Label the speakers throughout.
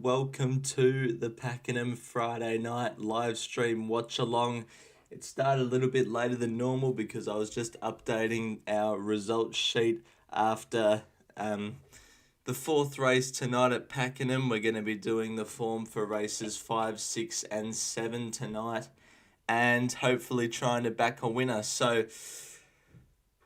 Speaker 1: welcome to the Pakenham Friday night live stream watch along. It started a little bit later than normal because I was just updating our results sheet after the fourth race tonight at Pakenham. We're going to be doing the form for races 5, 6 and 7 tonight and hopefully trying to back a winner. So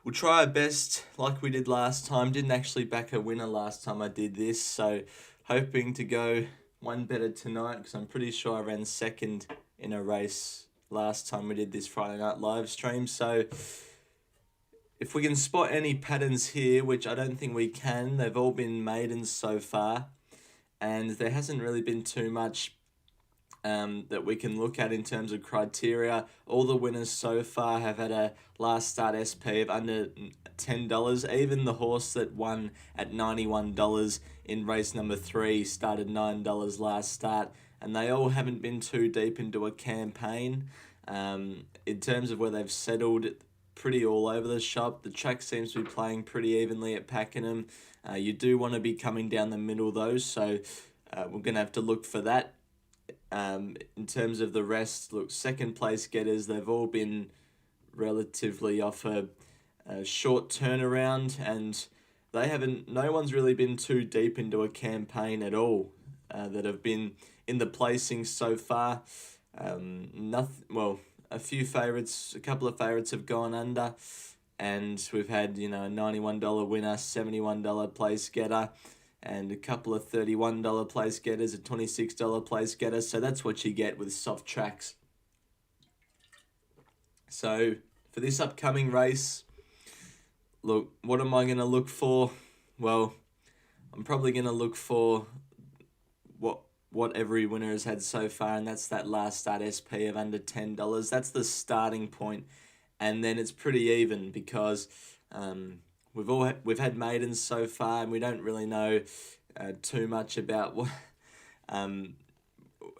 Speaker 1: we'll try our best like we did last time. Didn't actually back a winner last time I did this, so hoping to go one better tonight because I'm pretty sure I ran second in a race last time we did this Friday night live stream. So if we can spot any patterns here, which I don't think we can, they've all been maidens so far, and there hasn't really been too much that we can look at in terms of criteria. All the winners so far have had a last start SP of under $10. Even the horse that won at $91 in race number 3 started $9 last start, and they all haven't been too deep into a campaign. In terms of where they've settled, pretty all over the shop. The track seems to be playing pretty evenly at Pakenham. You do want to be coming down the middle though, so we're going to have to look for that. In terms of the rest, look, second place getters, they've all been relatively off a short turnaround, and no one's really been too deep into a campaign at all that have been in the placings so far. A few favourites, a couple of favourites have gone under, and we've had, a $91 winner, $71 place getter, and a couple of $31 place getters, a $26 place getter. So that's what you get with soft tracks. So for this upcoming race, look, what am I going to look for? Well, I'm probably going to look for what every winner has had so far, and that's that last start SP of under $10. That's the starting point, and then it's pretty even because we've had maidens so far, and we don't really know too much about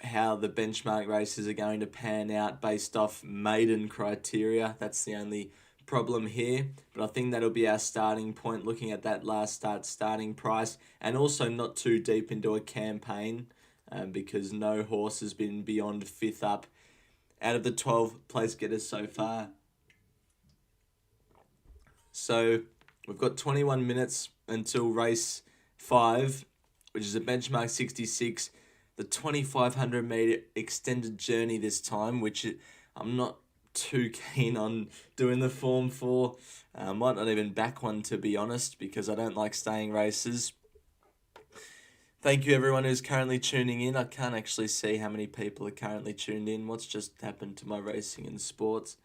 Speaker 1: how the benchmark races are going to pan out based off maiden criteria. That's the only problem here, but I think that'll be our starting point, looking at that last start starting price, and also not too deep into a campaign because no horse has been beyond 5th up out of the 12 place getters so far. So we've got 21 minutes until race 5, which is a benchmark 66, the 2,500 metre extended journey this time, which I'm not too keen on doing the form for. Might not even back one, to be honest, because I don't like staying races. Thank you everyone who's currently tuning in. I can't actually see how many people are currently tuned in. What's just happened to my racing and sports?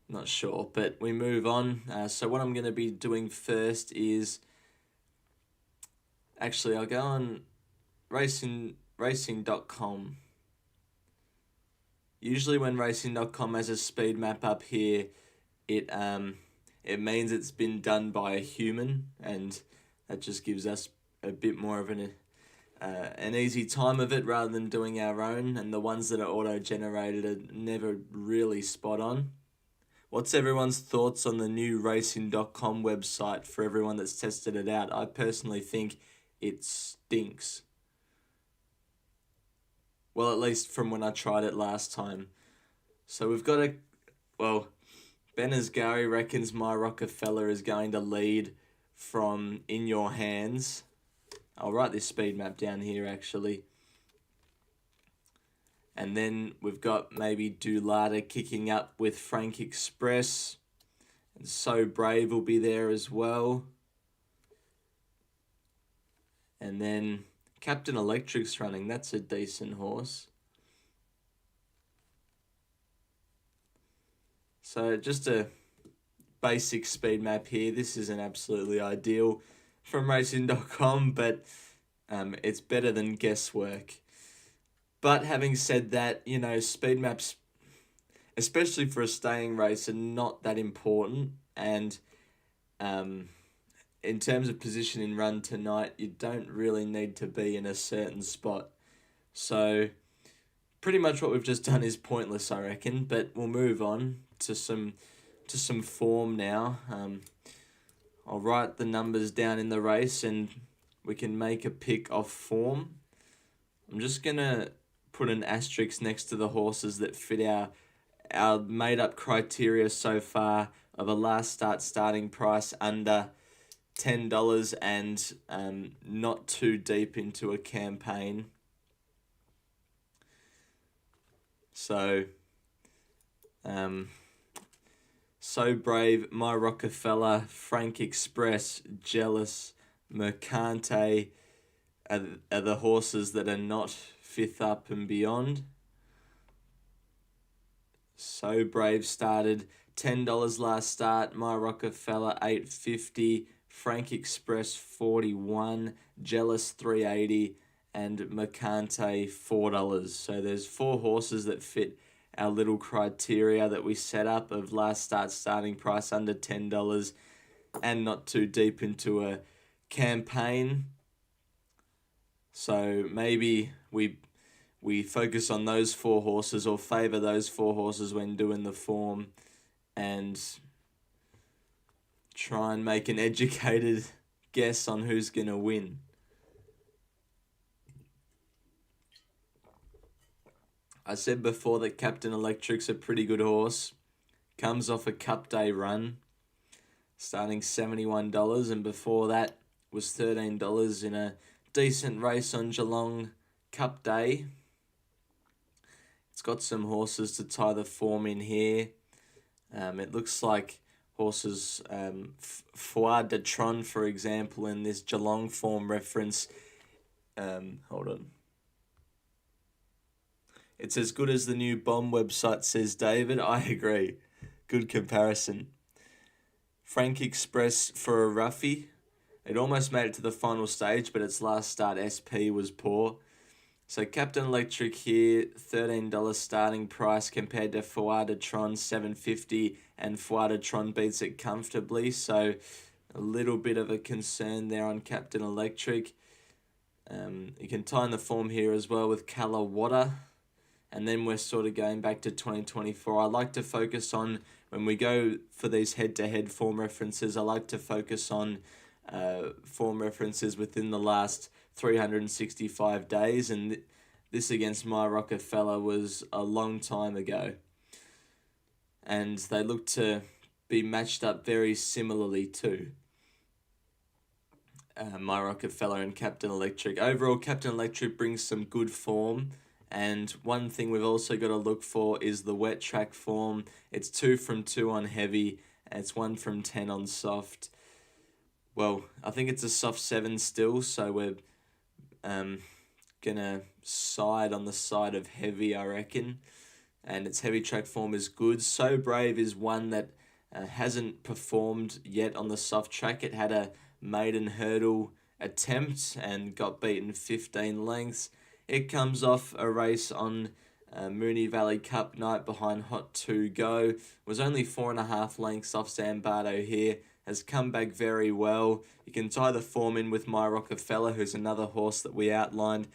Speaker 1: Not sure, but we move on. So what I'm going to be doing first is, actually I'll go on racing.com. Usually when racing.com has a speed map up here, it means it's been done by a human, and that just gives us a bit more of an easy time of it rather than doing our own, and the ones that are auto-generated are never really spot on. What's everyone's thoughts on the new racing.com website for everyone that's tested it out? I personally think it stinks. Well, at least from when I tried it last time. So we've got Ben Asghari reckons My Rockefeller is going to lead from In Your Hands. I'll write this speed map down here, actually. And then we've got maybe Dulata kicking up with Frank Express. And So Brave will be there as well. And then Captain Electric's running. That's a decent horse. So just a basic speed map here. This isn't absolutely ideal from racing.com, but it's better than guesswork. But having said that, speed maps, especially for a staying race, are not that important. And in terms of position in run tonight, you don't really need to be in a certain spot. So pretty much what we've just done is pointless, I reckon. But we'll move on to some form now. I'll write the numbers down in the race and we can make a pick off form. I'm just going to put an asterisk next to the horses that fit our made up criteria so far of a last start starting price under $10 and not too deep into a campaign. So, So Brave, My Rockefeller, Frank Express, Jealous, Mercante are the horses that are not fifth up and beyond. So Brave started $10 last start, My Rockefeller $8.50, Frank Express $41, Jealous $3.80, and Mercante $4. So there's 4 horses that fit our little criteria that we set up of last start starting price under $10 and not too deep into a campaign. So maybe we focus on those 4 horses or favour those 4 horses when doing the form and try and make an educated guess on who's going to win. I said before that Captain Electric's a pretty good horse. Comes off a Cup Day run, starting $71, and before that was $13 in a decent race on Geelong Cup Day. It's got some horses to tie the form in here. It looks like horses, Foie de Tron, for example, in this Geelong form reference. Hold on. It's as good as the new Bomb website, says David. I agree. Good comparison. Frank Express for a roughie. It almost made it to the final stage, but its last start SP was poor. So Captain Electric here, $13 starting price compared to Foie de Tron, $7.50, and Foie de Tron beats it comfortably. So a little bit of a concern there on Captain Electric. You can tie in the form here as well with Kalawada. And then we're sort of going back to 2024. I like to focus on, when we go for these head-to-head form references, I like to focus on form references within the last 365 days, and this against My Rockefeller was a long time ago. And they look to be matched up very similarly too. My Rockefeller and Captain Electric. Overall, Captain Electric brings some good form, and one thing we've also got to look for is the wet track form. It's 2 from 2 on heavy, and it's 1 from 10 on soft. Well, I think it's a soft 7 still, so we're gonna side on the side of heavy, I reckon. And its heavy track form is good. So Brave is one that hasn't performed yet on the soft track. It had a maiden hurdle attempt and got beaten 15 lengths. It comes off a race on Moonee Valley Cup night behind Hot 2 Go. Was only 4.5 lengths off Zambado here. Has come back very well. You can tie the form in with My Rockefeller, who's another horse that we outlined.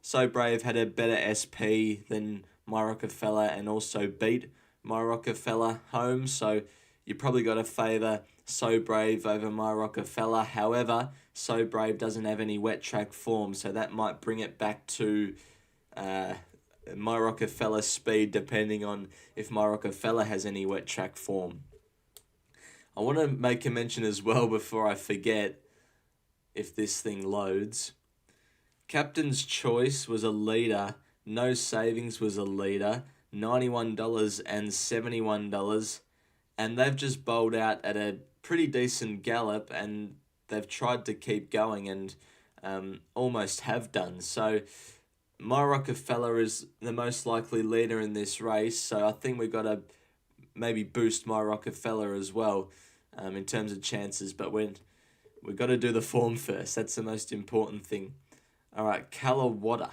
Speaker 1: So Brave had a better SP than My Rockefeller and also beat My Rockefeller home. So you probably got to favour So Brave over My Rockefeller. However, So Brave doesn't have any wet track form, so that might bring it back to My Rockefeller speed, depending on if My Rockefeller has any wet track form. I want to make a mention as well before I forget, if this thing loads. Captain's Choice was a leader. No Savings was a leader. $91 and $71. And they've just bowled out at a pretty decent gallop, and they've tried to keep going and almost have done. So My Rockefeller is the most likely leader in this race, so I think we've got to maybe boost My Rockefeller as well in terms of chances, but we've got to do the form first. That's the most important thing. All right, Kalawada.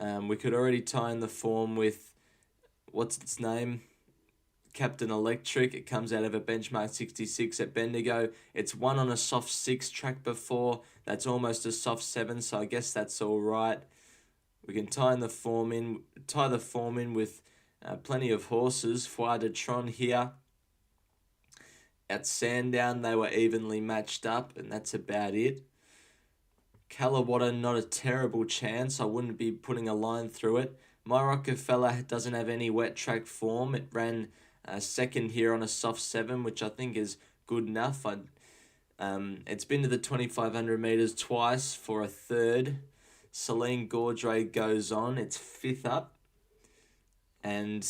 Speaker 1: We could already tie in the form with, what's its name? Captain Electric. It comes out of a benchmark 66 at Bendigo. It's won on a soft 6 track before. That's almost a soft 7, so I guess that's all right. We can tie the form in with plenty of horses. Foie de Tron here. At Sandown, they were evenly matched up, and that's about it. Calawater, not a terrible chance. I wouldn't be putting a line through it. My Rockefeller doesn't have any wet track form. It ran second here on a soft 7, which I think is good enough. It's been to the 2,500 metres twice for a third. Celine Gaudray goes on. It's fifth up. And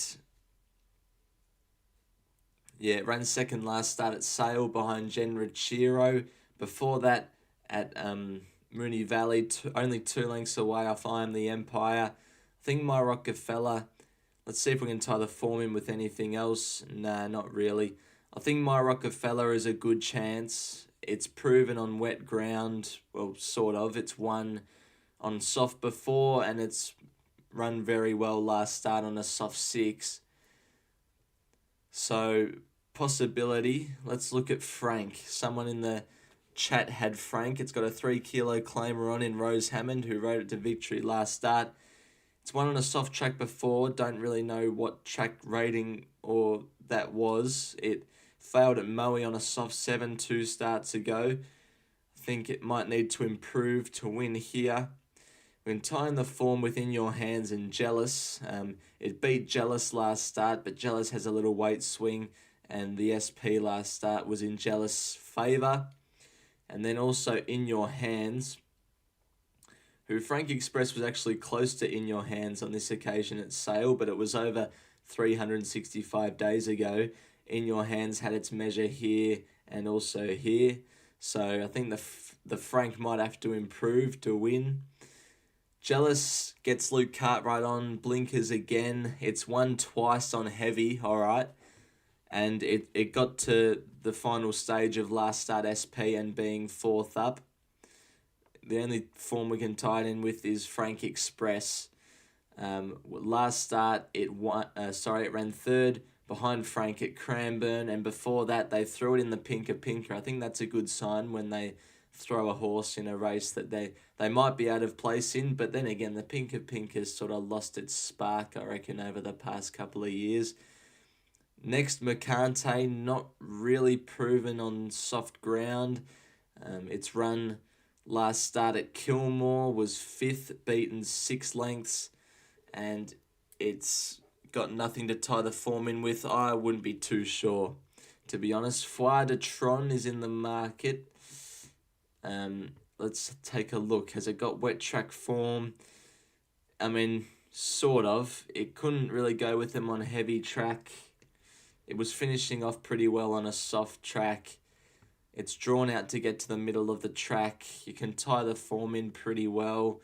Speaker 1: yeah, it ran second last start at Sale behind Jen Ricciero. Before that, at Moonee Valley, only 2 lengths away off I Am the Empire. I think my Rockefeller, let's see if we can tie the form in with anything else. Nah, not really. I think my Rockefeller is a good chance. It's proven on wet ground, well, sort of. It's won on soft before, and it's run very well last start on a soft 6. So, possibility. Let's look at Frank. Someone in the chat had Frank. It's got a 3 kilo claimer on in Rose Hammond, who rode it to victory last start. It's won on a soft track before. Don't really know what track rating or that was. It failed at Moe on a soft 7 2 starts ago. I think it might need to improve to win here. When tying the form within your hands and Jealous, it beat Jealous last start, but Jealous has a little weight swing, and the SP last start was in Jealous' favour. And then also In Your Hands, who Frank Express was actually close to In Your Hands on this occasion at Sale, but it was over 365 days ago. In Your Hands had its measure here and also here. So I think the Frank might have to improve to win. Jealous gets Luke Cartwright on, blinkers again. It's won twice on heavy, all right. And it got to the final stage of last start SP and being 4th up. The only form we can tie it in with is Frank Express. Last start, it ran 3rd behind Frank at Cranbourne, and before that, they threw it in the Pinker. I think that's a good sign when they throw a horse in a race that they might be out of place in, but then again, the Pinker sort of lost its spark, I reckon, over the past couple of years. Next, Mercante, not really proven on soft ground. It's run last start at Kilmore, was 5th, beaten 6 lengths, and it's got nothing to tie the form in with. I wouldn't be too sure, to be honest. Foire de Tron is in the market. Let's take a look. Has it got wet track form? I mean, sort of. It couldn't really go with them on heavy track. It was finishing off pretty well on a soft track. It's drawn out to get to the middle of the track. You can tie the form in pretty well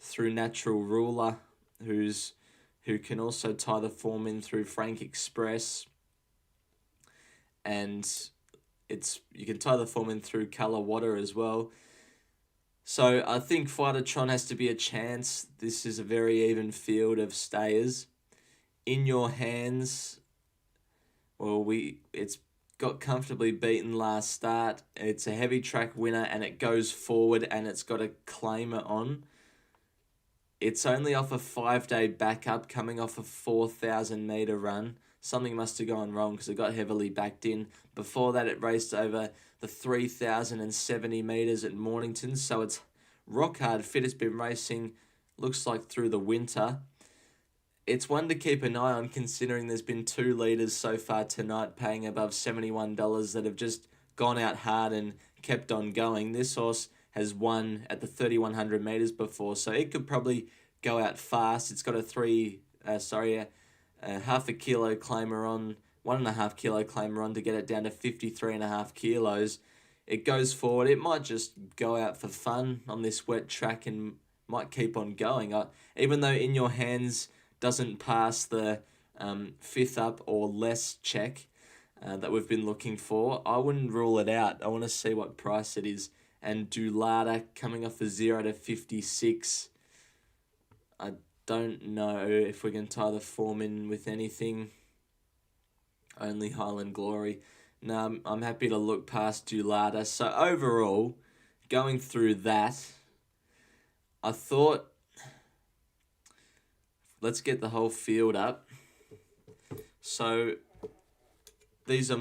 Speaker 1: through Natural Ruler, who can also tie the form in through Frank Express. And you can tie the form in through Calawater as well. So I think Fightertron has to be a chance. This is a very even field of stayers. In Your Hands, well, it's got comfortably beaten last start. It's a heavy track winner, and it goes forward, and it's got a claimer on. It's only off a 5-day backup, coming off a 4,000 metre run. Something must have gone wrong because it got heavily backed in. Before that, it raced over the 3,070 metres at Mornington, so it's rock hard fit. It's been racing, looks like, through the winter. It's one to keep an eye on, considering there's been 2 leaders so far tonight paying above $71 that have just gone out hard and kept on going. This horse has won at the 3,100 metres before, so it could probably go out fast. It's got a half a kilo claimer on, 1.5 kilo claimer on to get it down to 53.5 kilos. It goes forward. It might just go out for fun on this wet track and might keep on going. Even though In Your Hands doesn't pass the 5th up or less check that we've been looking for, I wouldn't rule it out. I want to see what price it is. And Dulata coming off a 0 to 56. I don't know if we can tie the form in with anything. Only Highland Glory. No, I'm happy to look past Dulata. So overall, going through that, I thought, let's get the whole field up. So these are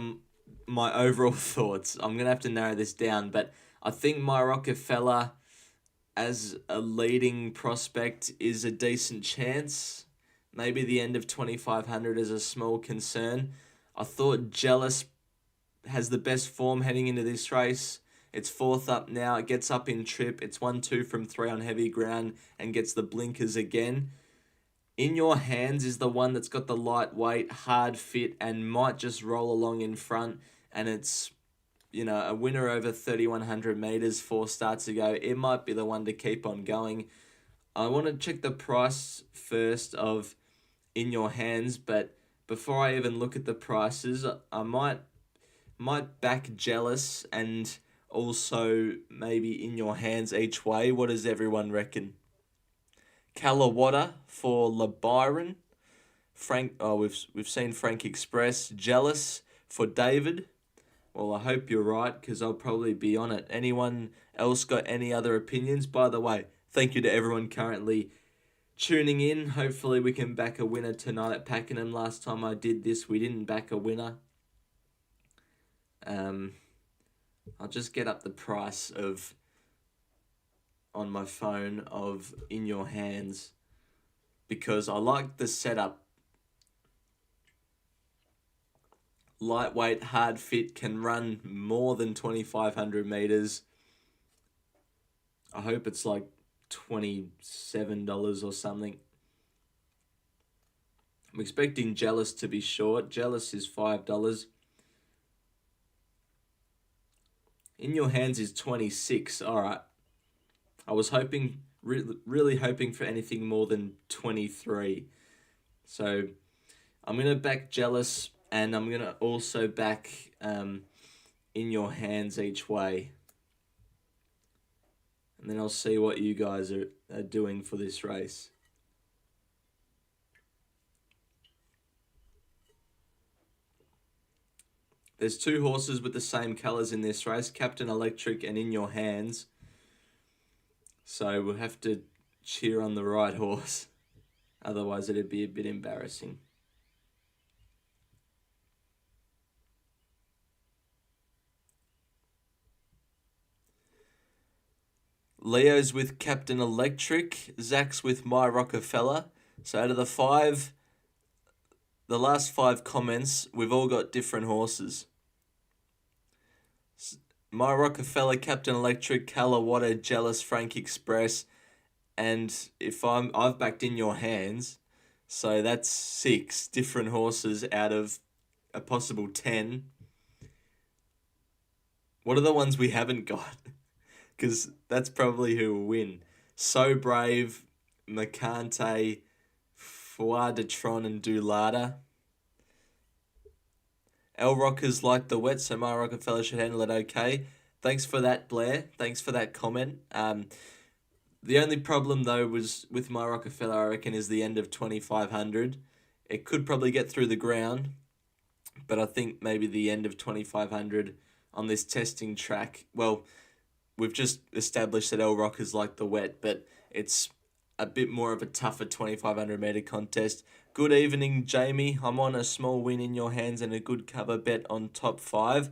Speaker 1: my overall thoughts. I'm going to have to narrow this down, but I think my Rockefeller as a leading prospect is a decent chance. Maybe the end of 2500 is a small concern. I thought Jealous has the best form heading into this race. It's fourth up now. It gets up in trip. It's 1-2 from 3 on heavy ground and gets the blinkers again. In Your Hands is the one that's got the lightweight, hard fit, and might just roll along in front. And it's, a winner over 3,100 meters 4 starts ago. It might be the one to keep on going. I want to check the price first of In Your Hands, but before I even look at the prices, I might back Jealous and also maybe In Your Hands each way. What does everyone reckon? Kalawada for LeByron. We've seen Frank Express. Jealous for David. Well, I hope you're right, because I'll probably be on it. Anyone else got any other opinions? By the way, thank you to everyone currently tuning in. Hopefully we can back a winner tonight at Pakenham. Last time I did this, we didn't back a winner. I'll just get up the price on my phone of In Your Hands, because I like the setup. Lightweight, hard fit, can run more than 2,500 meters. I hope it's like $27 or something. I'm expecting Jealous to be short. Jealous is $5. In Your Hands is 26. All right. I was hoping, really hoping for anything more than 23. So I'm going to back Jealous, and I'm going to also back In Your Hands each way. And then I'll see what you guys are doing for this race. There's 2 horses with the same colours in this race, Captain Electric and In Your Hands. So we'll have to cheer on the right horse. Otherwise it'd be a bit embarrassing. Leo's with Captain Electric. Zach's with My Rockefeller. So out of the last 5 comments, we've all got different horses. My Rockefeller, Captain Electric, Kalawada, Jealous, Frank Express, and I've backed In Your Hands, so that's 6 different horses out of a possible 10. What are the ones we haven't got? Because that's probably who will win. So Brave, Mercante, Foi de Tron, and Dulada. El Rockers like the wet, so My Rockefeller should handle it okay. Thanks for that, Blair. Thanks for that comment. The only problem, though, was with My Rockefeller, I reckon, is the end of 2,500. It could probably get through the ground, but I think maybe the end of 2,500 on this testing track, well, we've just established that El Rockers like the wet, but it's a bit more of a tougher 2,500 metre contest. Good evening, Jamie. I'm on a small win In Your Hands and a good cover bet on top 5.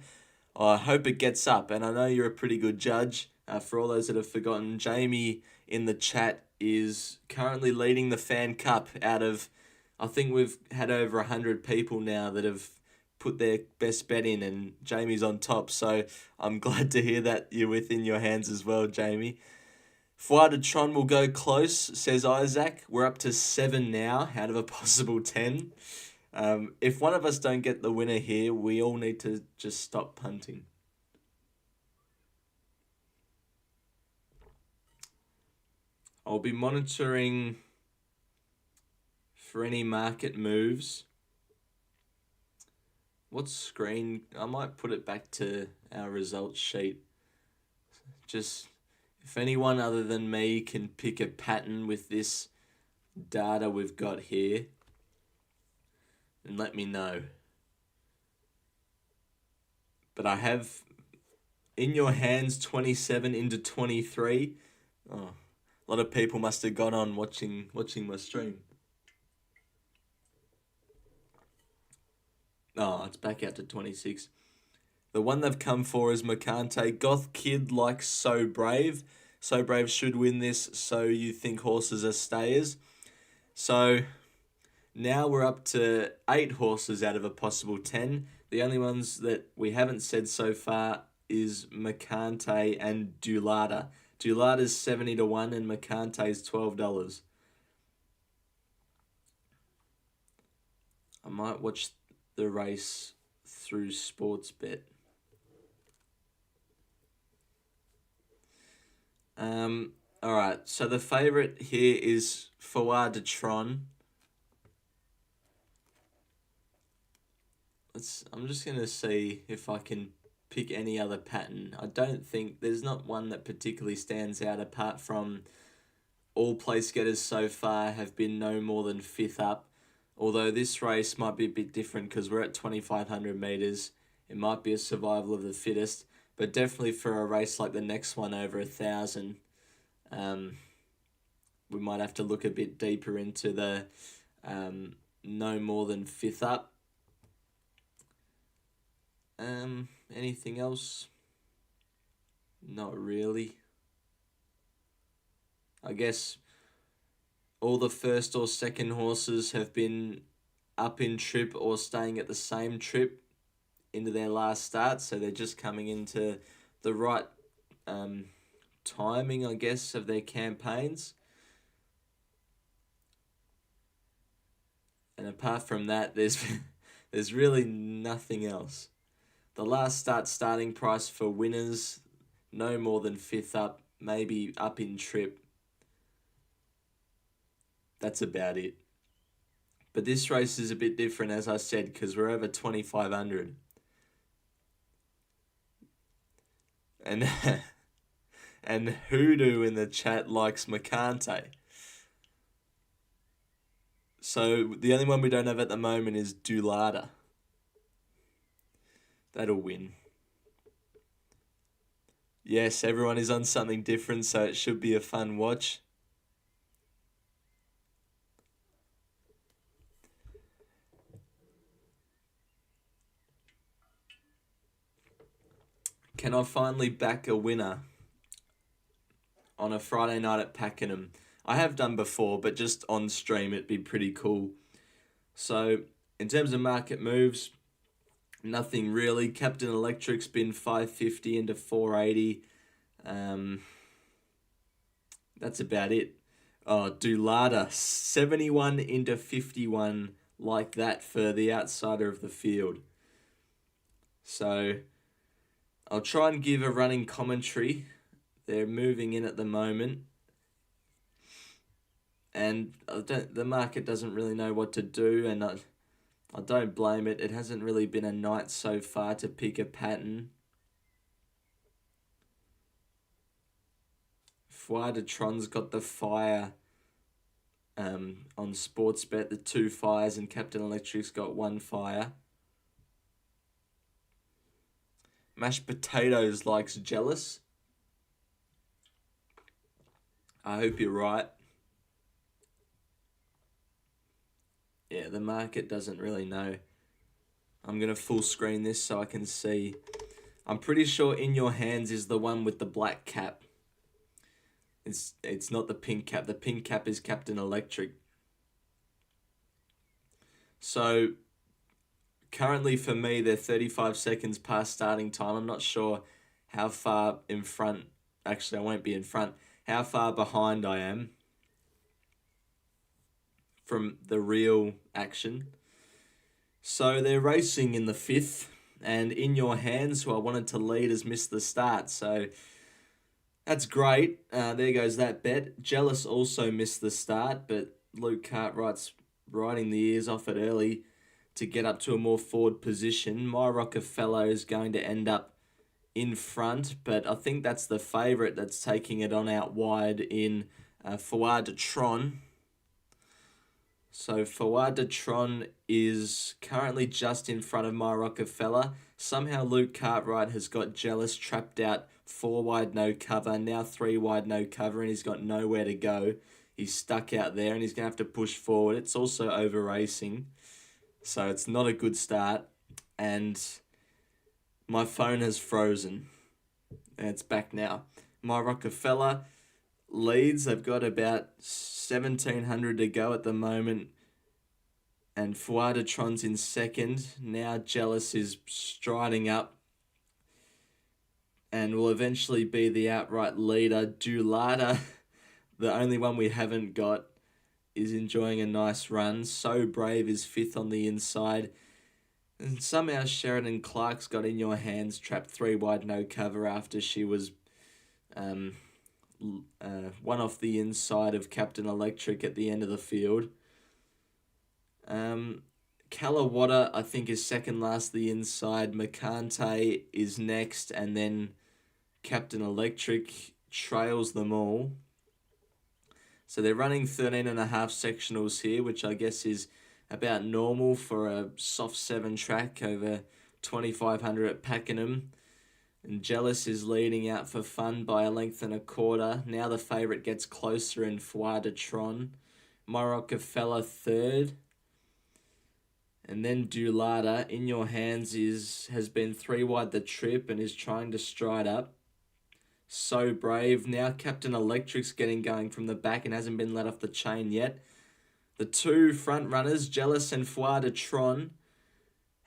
Speaker 1: I hope it gets up, and I know you're a pretty good judge. For all those that have forgotten, Jamie in the chat is currently leading the Fan Cup out of, I think we've had over 100 people now that have put their best bet in, and Jamie's on top. So I'm glad to hear that you're within your hands as well, Jamie. Foi de Tron will go close, says Isaac. We're up to 7 now out of a possible 10. If one of us don't get the winner here, we all need to just stop punting. I'll be monitoring for any market moves. What screen? I might put it back to our results sheet. Just if anyone other than me can pick a pattern with this data we've got here, then let me know. But I have In Your Hands 27 into 23. Oh, a lot of people must have gone on watching my stream. Oh, it's back out to 26. The one they've come for is Mercante. Goth Kid likes So Brave. So Brave should win this. So you think horses are stayers. So now we're up to 8 horses out of a possible 10. The only ones that we haven't said so far is Mercante and Dulata. Dulata's 70 to 1 and Mercante's $12. I might watch the race through Sportsbet. Alright, so the favourite here is Foire de Tron. I'm just going to see if I can pick any other pattern. I don't think there's not one that particularly stands out apart from all place getters so far have been no more than 5th up. Although this race might be a bit different because we're at 2,500 metres. It might be a survival of the fittest. But definitely for a race like the next one over 1,000, we might have to look a bit deeper into the no more than 5th up. Anything else? Not really. I guess all the first or second horses have been up in trip or staying at the same trip into their last start, so they're just coming into the right timing, I guess, of their campaigns. And apart from that, there's really nothing else. The last starting price for winners, no more than 5th up, maybe up in trip. That's about it. But this race is a bit different, as I said, because we're over 2,500. And and Hoodoo in the chat likes Mercante. So the only one we don't have at the moment is Dulata. That'll win. Yes, everyone is on something different, so it should be a fun watch. Can I finally back a winner on a Friday night at Pakenham? I have done before, but just on stream it'd be pretty cool. So, in terms of market moves, nothing really. Captain Electric's been 550 into 480. That's about it. Oh, Dulata, 71 into 51, like that for the outsider of the field. So, I'll try and give a running commentary. They're moving in at the moment. And the market doesn't really know what to do, and I don't blame it. It hasn't really been a night so far to pick a pattern. Foire de Tron's got the fire on Sportsbet, the 2 fires, and Captain Electric's got 1 fire. Mashed Potatoes likes Jealous. I hope you're right. Yeah, the market doesn't really know. I'm going to full screen this so I can see. I'm pretty sure In Your Hands is the one with the black cap. It's not the pink cap. The pink cap is Captain Electric. So, currently for me, they're 35 seconds past starting time. I'm not sure how far in front. Actually, I won't be in front. How far behind I am from the real action. So they're racing in the 5th, and In Your Hands, who I wanted to lead, has missed the start. So that's great. There goes that bet. Jealous also missed the start, but Luke Cartwright's riding the ears off it early to get up to a more forward position. My Rockefeller is going to end up in front, but I think that's the favourite that's taking it on out wide in Foire de Tron. So Foire de Tron is currently just in front of My Rockefeller. Somehow Luke Cartwright has got Jealous trapped out 4 wide no cover, now 3 wide no cover, and he's got nowhere to go. He's stuck out there and he's going to have to push forward. It's also over racing, so it's not a good start. And my phone has frozen, and it's back now. My Rockefeller leads. They've got about 1,700 to go at the moment. And Fuadatron's in second. Now Jealous is striding up and will eventually be the outright leader. Dulata, the only one we haven't got, is enjoying a nice run. So Brave is fifth on the inside. And somehow Sheridan Clark's got In Your Hands, trapped 3 wide, no cover after she was one off the inside of Captain Electric at the end of the field. Kalawada, I think, is second last the inside. Macante is next, and then Captain Electric trails them all. So they're running 13.5 sectionals here, which I guess is about normal for a soft 7 track over 2,500 at Pakenham. And Jealous is leading out for fun by a length and a quarter. Now the favourite gets closer in Fuadatron. My Rockefeller third. And then Dulata, In Your Hands, has been 3 wide the trip and is trying to stride up. So Brave. Now Captain Electric's getting going from the back and hasn't been let off the chain yet. The 2 front runners, Jealous and Fuadatron,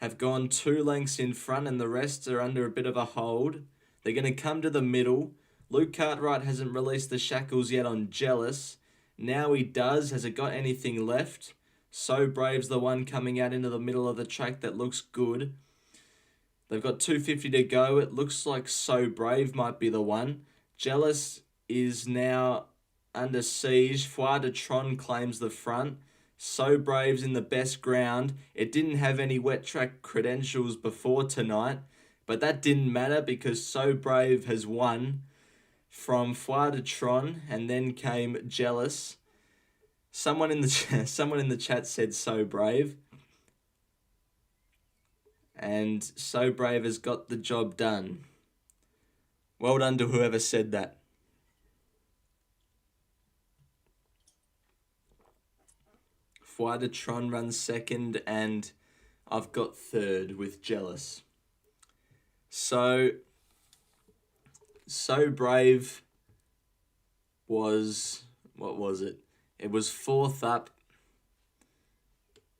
Speaker 1: have gone 2 lengths in front and the rest are under a bit of a hold. They're going to come to the middle. Luke Cartwright hasn't released the shackles yet on Jealous. Now he does. Has it got anything left? So Brave's the one coming out into the middle of the track that looks good. They've got 250 to go. It looks like So Brave might be the one. Jealous is now under siege. Fuadatron claims the front. So Brave's in the best ground. It didn't have any wet track credentials before tonight, but that didn't matter because So Brave has won from Fuadatron, and then came Jealous. Someone in the chat said So Brave. And So Brave has got the job done. Well done to whoever said that. Fuadatron runs second, and I've got third with Jealous. So Brave was, what was it? It was 4th up.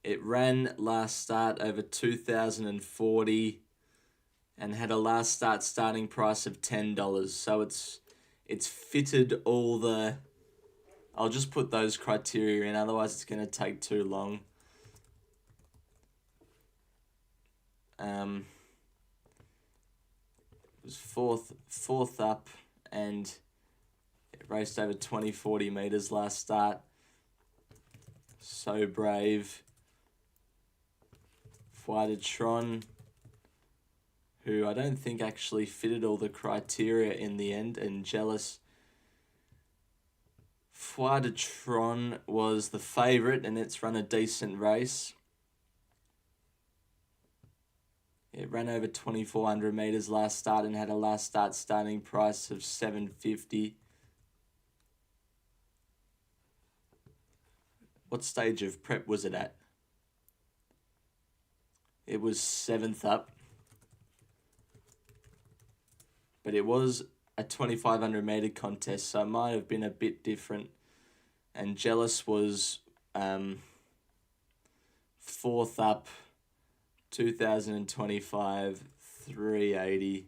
Speaker 1: It ran last start over 2,040 and had a last start starting price of $10. So it's fitted all the... I'll just put those criteria in, otherwise it's going to take too long. It was fourth up, and it raced over 40 metres last start. So Brave. Fuadatron, who I don't think actually fitted all the criteria in the end, and Jealous. Fuadatron was the favourite, and it's run a decent race. It ran over 2,400 metres last start and had a last start starting price of $7.50. What stage of prep was it at? It was 7th up. But it was a 2,500 metre contest, so it might have been a bit different. And Jealous was 4th up, 2025, 380.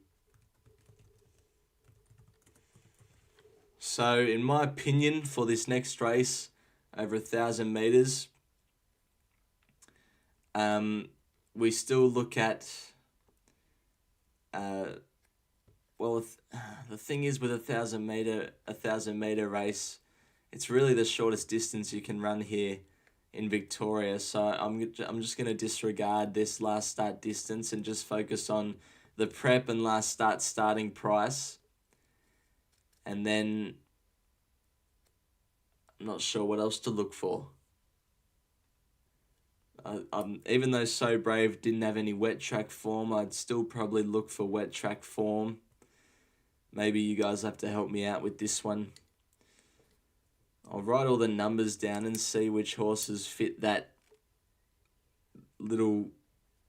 Speaker 1: So, in my opinion, for this next race, over 1,000 metres, we still look at... the thing is with a 1,000 metre race, it's really the shortest distance you can run here in Victoria. So I'm just going to disregard this last start distance and just focus on the prep and last start starting price. And then I'm not sure what else to look for. Even though So Brave didn't have any wet track form, I'd still probably look for wet track form. Maybe you guys have to help me out with this one. I'll write all the numbers down and see which horses fit that little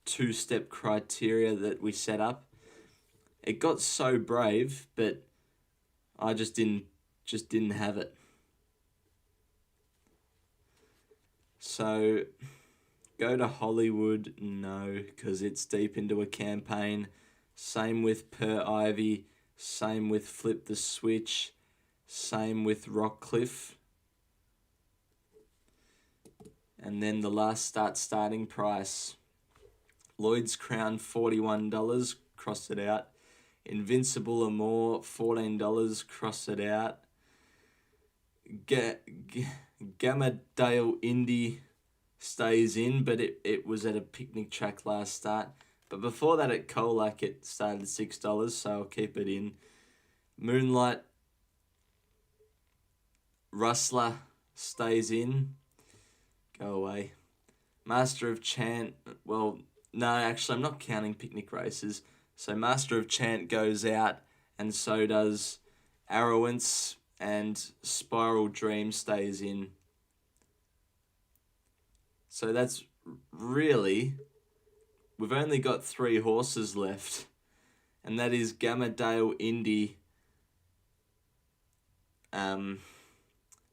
Speaker 1: 2-step criteria that we set up. It got So Brave, but I just didn't have it. So go to Hollywood, no, because it's deep into a campaign. Same with Per Ivy, same with Flip the Switch, same with Rockcliffe. And then the last starting price. Lloyd's Crown, $41, cross it out. Invincible or More, $14, cross it out. Gamadale Indy stays in, but it was at a picnic track last start. But before that at Colac it started at $6, so I'll keep it in. Moonlight Rustler stays in. Go away. Master of Chant, well, no, actually I'm not counting picnic races. So Master of Chant goes out, and so does Arrowance, and Spiral Dream stays in. So that's really, we've only got 3 horses left, and that is Gamadale Indy,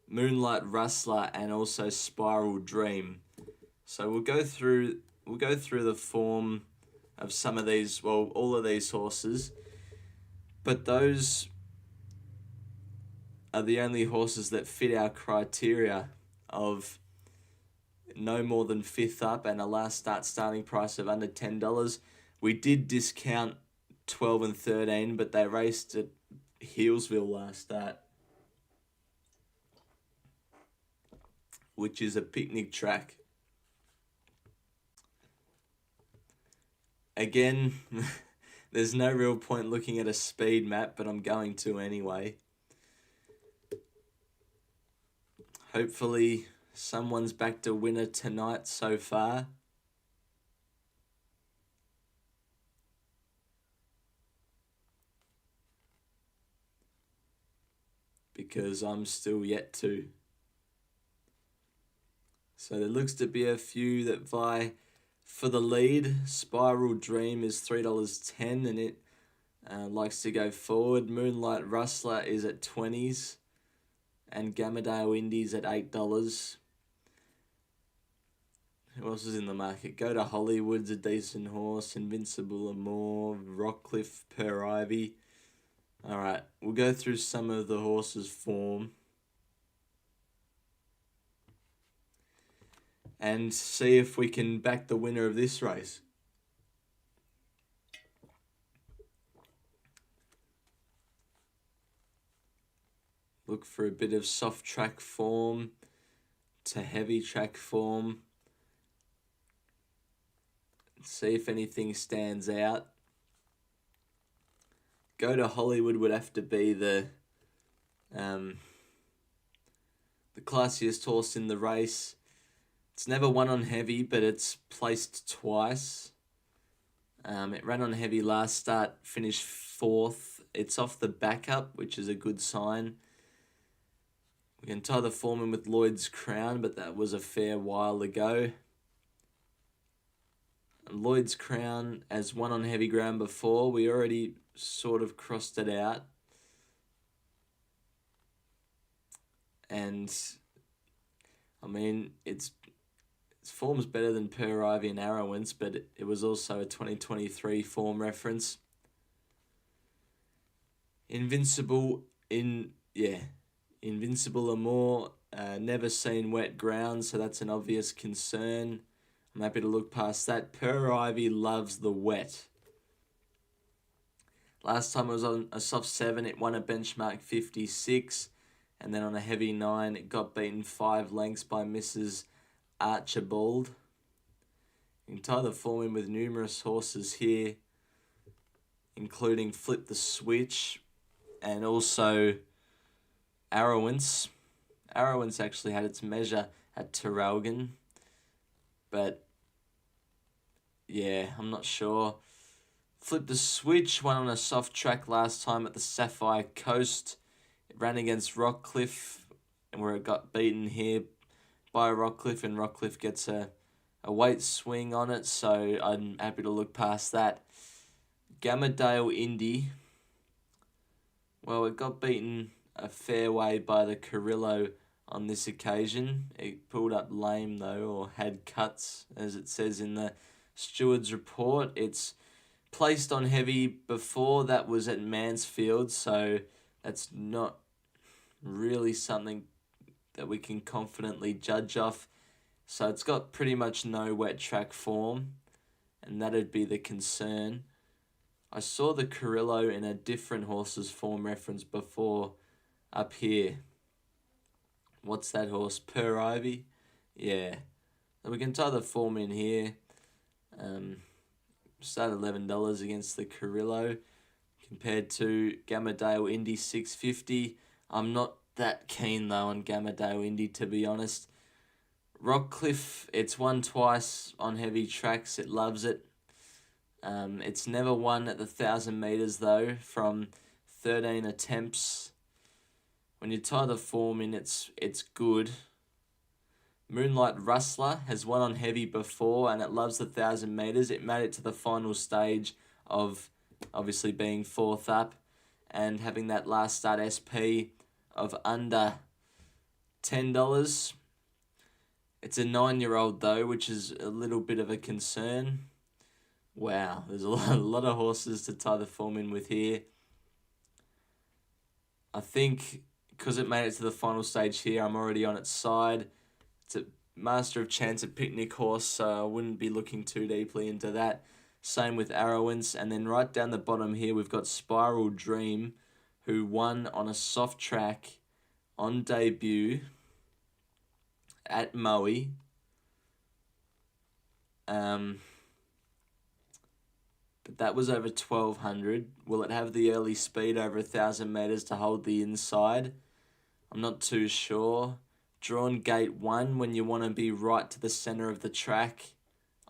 Speaker 1: Moonlight Rustler, and also Spiral Dream. So we'll go through the form of some of these, well, all of these horses, but those are the only horses that fit our criteria of no more than 5th up and a last starting price of under $10. We did discount 12 and 13, but they raced at Healesville last start, which is a picnic track. Again, there's no real point looking at a speed map, but I'm going to anyway. Hopefully someone's backed a winner tonight so far. Because I'm still yet to. So there looks to be a few that vie for the lead. Spiral Dream is $3.10 and it likes to go forward. Moonlight Rustler is at 20s. And Gamadale Indies at $8. Who else is in the market? Go to Hollywood's a decent horse. Invincible or More. Rockcliffe, Per Ivy. Alright, we'll go through some of the horses' form and see if we can back the winner of this race. Look for a bit of soft track form to heavy track form. See if anything stands out. Go to Hollywood would have to be the classiest horse in the race. It's never won on heavy, but it's placed twice. It ran on heavy last start, finished 4th. It's off the backup, which is a good sign. We can tie the form in with Lloyd's Crown, but that was a fair while ago. And Lloyd's Crown has won on heavy ground before. We already sort of crossed it out. And, I mean, its form's better than Per Ivy and Arrowance, but it was also a 2023 form reference. Invincible or More, never seen wet ground, so that's an obvious concern. I'm happy to look past that. Per Ivy loves the wet. Last time it was on a soft 7, it won a benchmark 56, and then on a heavy 9, it got beaten 5 lengths by Mrs. Archibald. You can tie the form in with numerous horses here, including Flip the Switch and also Arrowance. Arrowance actually had its measure at Terralgan, but yeah, I'm not sure. Flip the Switch won on a soft track last time at the Sapphire Coast. It ran against Rockcliffe, and where it got beaten here by Rockcliffe, and Rockcliffe gets a weight swing on it, so I'm happy to look past that. Gamadale Indy Well, it got beaten a fair way by the Carrillo on this occasion. It pulled up lame though, or had cuts, as it says in the steward's report. It's placed on heavy before. That was at Mansfield, so that's not really something that we can confidently judge off. So it's got pretty much no wet track form, and that'd be the concern. I saw the Carrillo in a different horse's form reference before up here. What's that horse? Per Ivy? Yeah. So we can tie the form in here. Start $11 against the Carrillo compared to Gamadale Indy 650. I'm not that keen though on Gamadale Indy, to be honest. Rockcliffe, it's won twice on heavy tracks. It loves it. It's never won at the 1,000 metres though, from 13 attempts. When you tie the form in, it's good. Moonlight Rustler has won on heavy before, and it loves the 1,000 metres. It made it to the final stage of obviously being fourth up and having that last start SP of under $10. It's a 9-year-old though, which is a little bit of a concern. Wow, there's a lot of horses to tie the form in with here. I think because it made it to the final stage here, I'm already on its side. It's a Master of Chance at Picnic Horse, so I wouldn't be looking too deeply into that. Same with Arrowance. And then right down the bottom here, we've got Spiral Dream, who won on a soft track on debut at Maui. But that was over 1,200. Will it have the early speed over 1,000 metres to hold the inside? I'm not too sure. Drawn gate 1 when you want to be right to the centre of the track.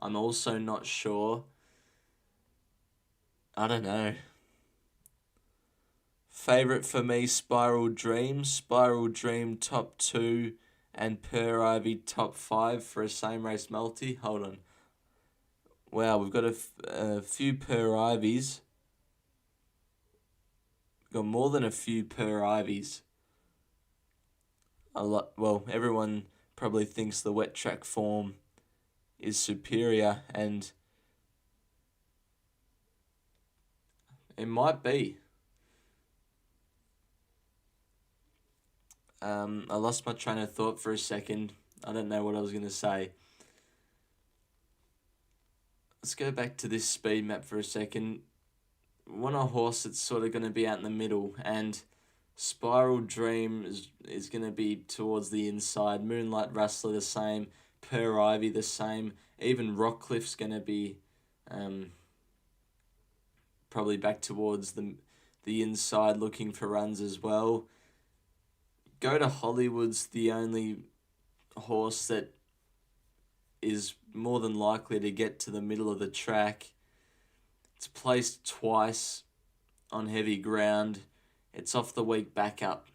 Speaker 1: I'm also not sure. I don't know. Favourite for me, Spiral Dream. Spiral Dream top 2 and Per Ivy top 5 for a same race multi. Hold on. Wow, we've got a few Per Ivies. We've got more than a few Per Ivies. Well, everyone probably thinks the wet track form is superior, and it might be. I lost my train of thought for a second. I don't know what I was going to say. Let's go back to this speed map for a second. Want a horse that's sort of going to be out in the middle, and Spiral Dream is going to be towards the inside. Moonlight Rustler the same. Per Ivy the same. Even Rockcliffe's going to be probably back towards the inside looking for runs as well. Go to Hollywood's the only horse that is more than likely to get to the middle of the track. It's placed twice on heavy ground. It's off the week back up.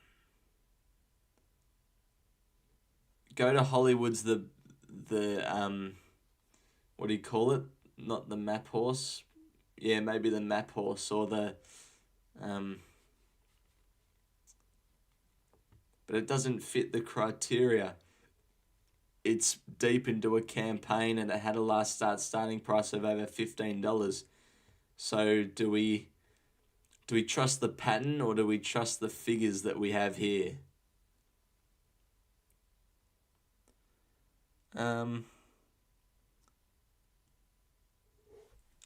Speaker 1: Go to Hollywood's the what do you call it? Not the map horse. Yeah, maybe the map horse or the but it doesn't fit the criteria. It's deep into a campaign and it had a last starting price of over $15. So do we trust the pattern or do we trust the figures that we have here?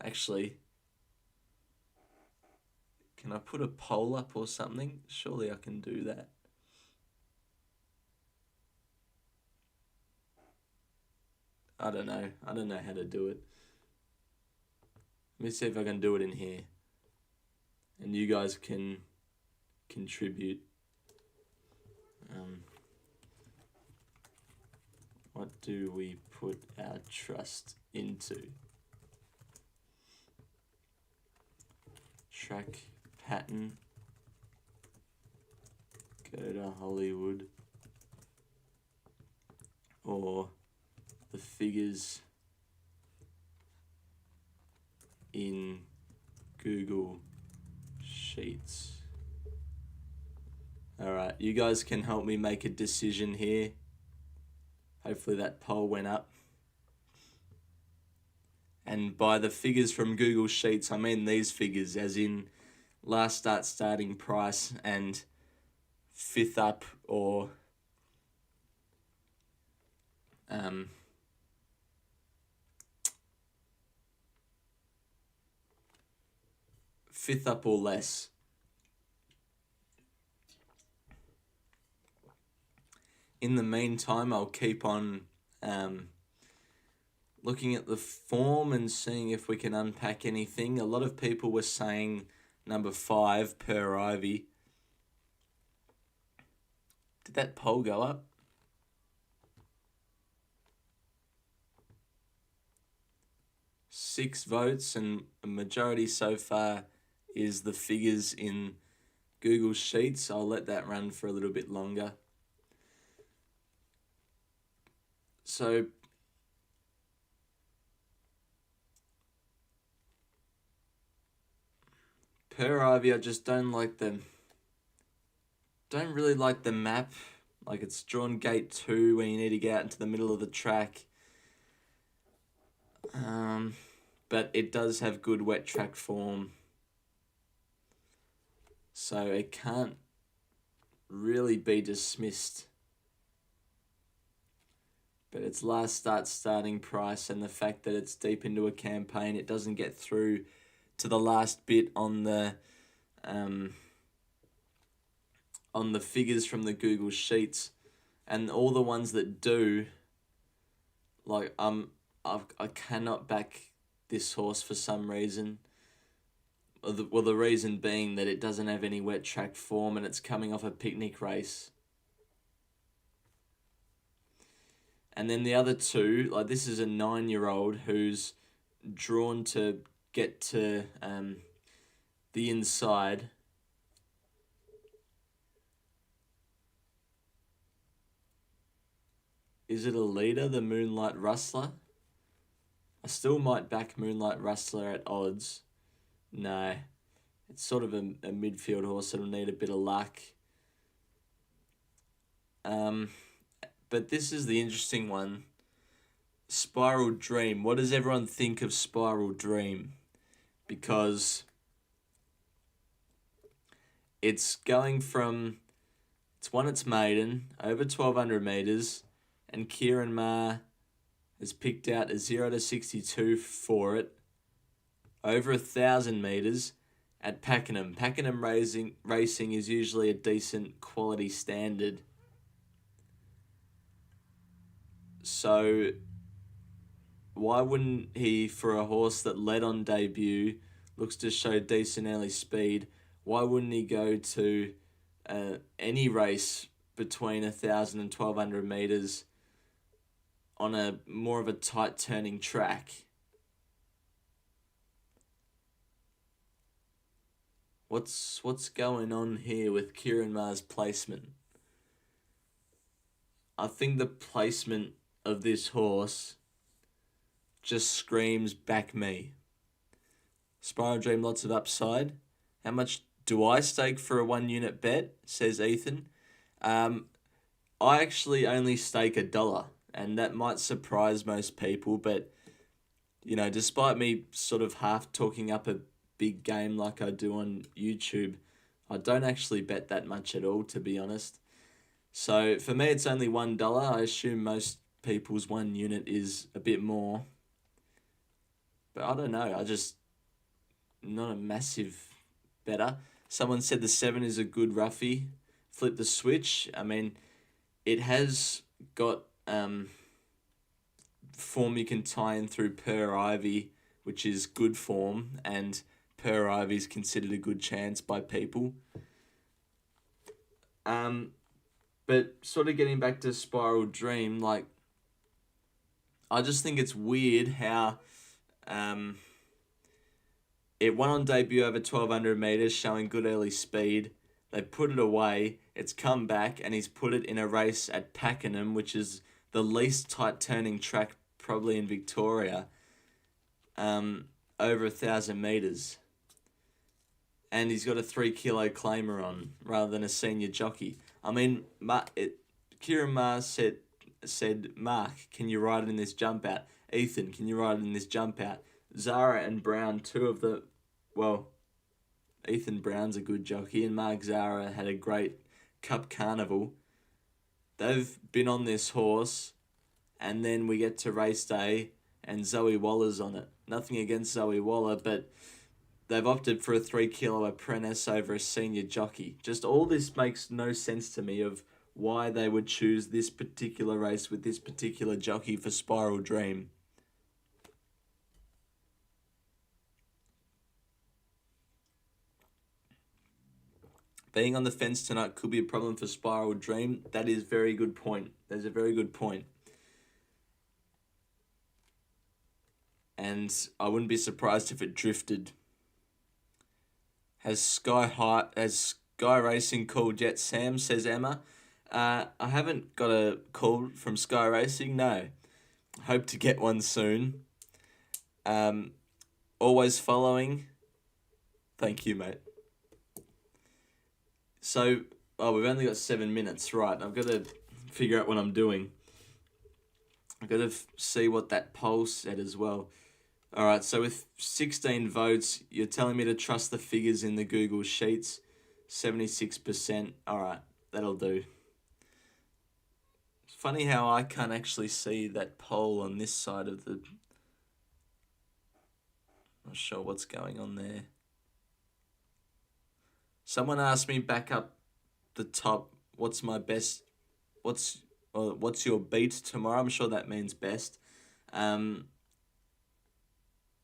Speaker 1: Actually, can I put a poll up or something? Surely I can do that. I don't know how to do it. Let me see if I can do it in here. And you guys can contribute. What do we put our trust into? Track pattern. Go to Hollywood. Or the figures in Google Sheets. All right, you guys can help me make a decision here. Hopefully that poll went up. And by the figures from Google Sheets, I mean these figures, as in last starting price and fifth up or fifth up or less. In the meantime, I'll keep on looking at the form and seeing if we can unpack anything. A lot of people were saying number 5, Per Ivy. Did that poll go up? Six votes, and a majority so far is the figures in Google Sheets. I'll let that run for a little bit longer. So Per Ivy, I just don't really like the map. Like, it's drawn gate 2 when you need to get out into the middle of the track. But it does have good wet track form. So it can't really be dismissed. But its last starting price and the fact that it's deep into a campaign, it doesn't get through to the last bit on the figures from the Google Sheets, and all the ones that do, like I cannot back this horse for some reason. Well, the reason being that it doesn't have any wet track form and it's coming off a picnic race. And then the other two, like this is a 9-year-old who's drawn to get to the inside. Is it a leader, the Moonlight Rustler? I still might back Moonlight Rustler at odds. No, it's sort of a midfield horse that'll need a bit of luck. But this is the interesting one. Spiral Dream. What does everyone think of Spiral Dream? Because it's going from, it's won its maiden, over 1,200 metres, and Kieran Maher has picked out a 0 to 62 for it, over 1,000 metres at Pakenham. Pakenham racing is usually a decent quality standard. So why wouldn't he, for a horse that led on debut, looks to show decent early speed, why wouldn't he go to any race between 1,000 and 1,200 metres on a more of a tight turning track? What's going on here with Kieran Maher's placement? I think the placement of this horse just screams back me. Spiral Dream, lots of upside. How much do I stake for a 1 unit bet? Says Ethan. I actually only stake $1, and that might surprise most people, but you know, despite me sort of half talking up a big game like I do on YouTube, I don't actually bet that much at all, to be honest. So for me, it's only $1. I assume most people's 1 unit is a bit more. But I don't know. Not a massive better. Someone said the 7 is a good roughie. Flip the switch. I mean, it has got form you can tie in through Per Ivy, which is good form, and Per Ivy is considered a good chance by people. But sort of getting back to Spiral Dream, like, I just think it's weird how it won on debut over 1,200 metres, showing good early speed. They put it away, it's come back, and he's put it in a race at Pakenham, which is the least tight turning track probably in Victoria, over 1,000 metres. and he's got a 3 kilo claimer on rather than a senior jockey. I mean, Kieran Mars said, Mark, can you ride in this jump out? Ethan, can you ride in this jump out? Zara and Brown, two of the, well, Ethan Brown's a good jockey, and Mark Zara had a great Cup Carnival. They've been on this horse, and then we get to race day, and Zoe Waller's on it. Nothing against Zoe Waller, but they've opted for a 3 kilo apprentice over a senior jockey. Just all this makes no sense to me of why they would choose this particular race with this particular jockey for Spiral Dream. Being on the fence tonight could be a problem for Spiral Dream. That is a very good point. There's a very good point. And I wouldn't be surprised if it drifted. Has Sky Racing called yet, Sam, says Emma. I haven't got a call from Sky Racing, no. Hope to get one soon. Always following. Thank you, mate. So, we've only got 7 minutes, right. I've got to figure out what I'm doing. I've got to see what that poll said as well. All right, so with 16 votes, you're telling me to trust the figures in the Google Sheets. 76%. All right, that'll do. It's funny how I can't actually see that poll on this side of the... Not sure what's going on there. Someone asked me back up the top, what's your beat tomorrow? I'm sure that means best.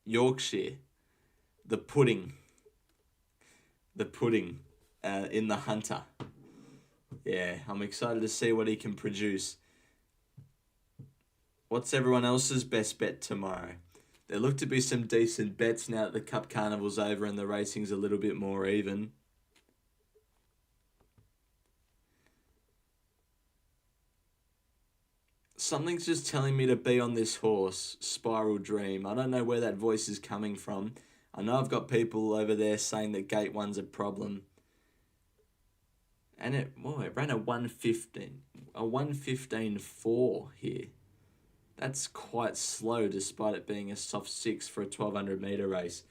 Speaker 1: Yorkshire, the pudding in the Hunter. Yeah, I'm excited to see what he can produce. What's everyone else's best bet tomorrow? There look to be some decent bets now that the Cup Carnival's over and the racing's a little bit more even. Something's just telling me to be on this horse, Spiral Dream. I don't know where that voice is coming from. I know I've got people over there saying that gate one's a problem. And it ran a 1:15.4 here. That's quite slow despite it being a soft 6 for a 1200 metre race.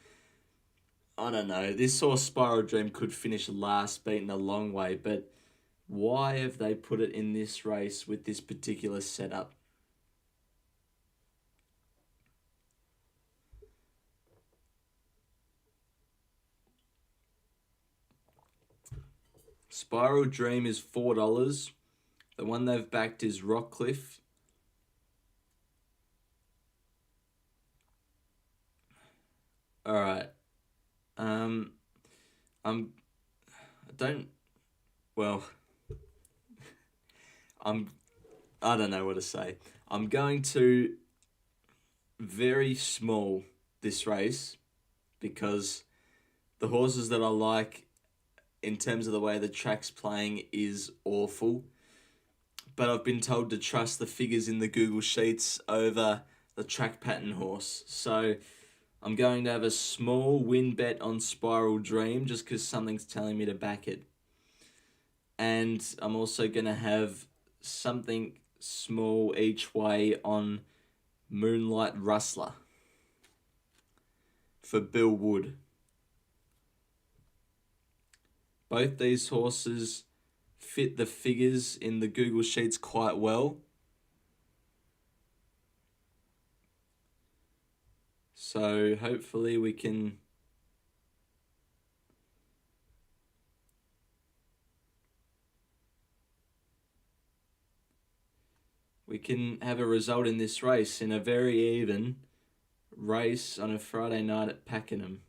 Speaker 1: I don't know. This horse, Spiral Dream, could finish last, beaten a long way, but why have they put it in this race with this particular setup? Spiral Dream is $4. The one they've backed is Rockcliffe. Alright. I don't know what to say. I'm going to very small this race because the horses that I like in terms of the way the track's playing is awful. But I've been told to trust the figures in the Google Sheets over the track pattern horse. So I'm going to have a small win bet on Spiral Dream just because something's telling me to back it. And I'm also going to have something small each way on Moonlight Rustler for Bill Wood. Both these horses fit the figures in the Google Sheets quite well. So hopefully we can have a result in this race, in a very even race on a Friday night at Pakenham.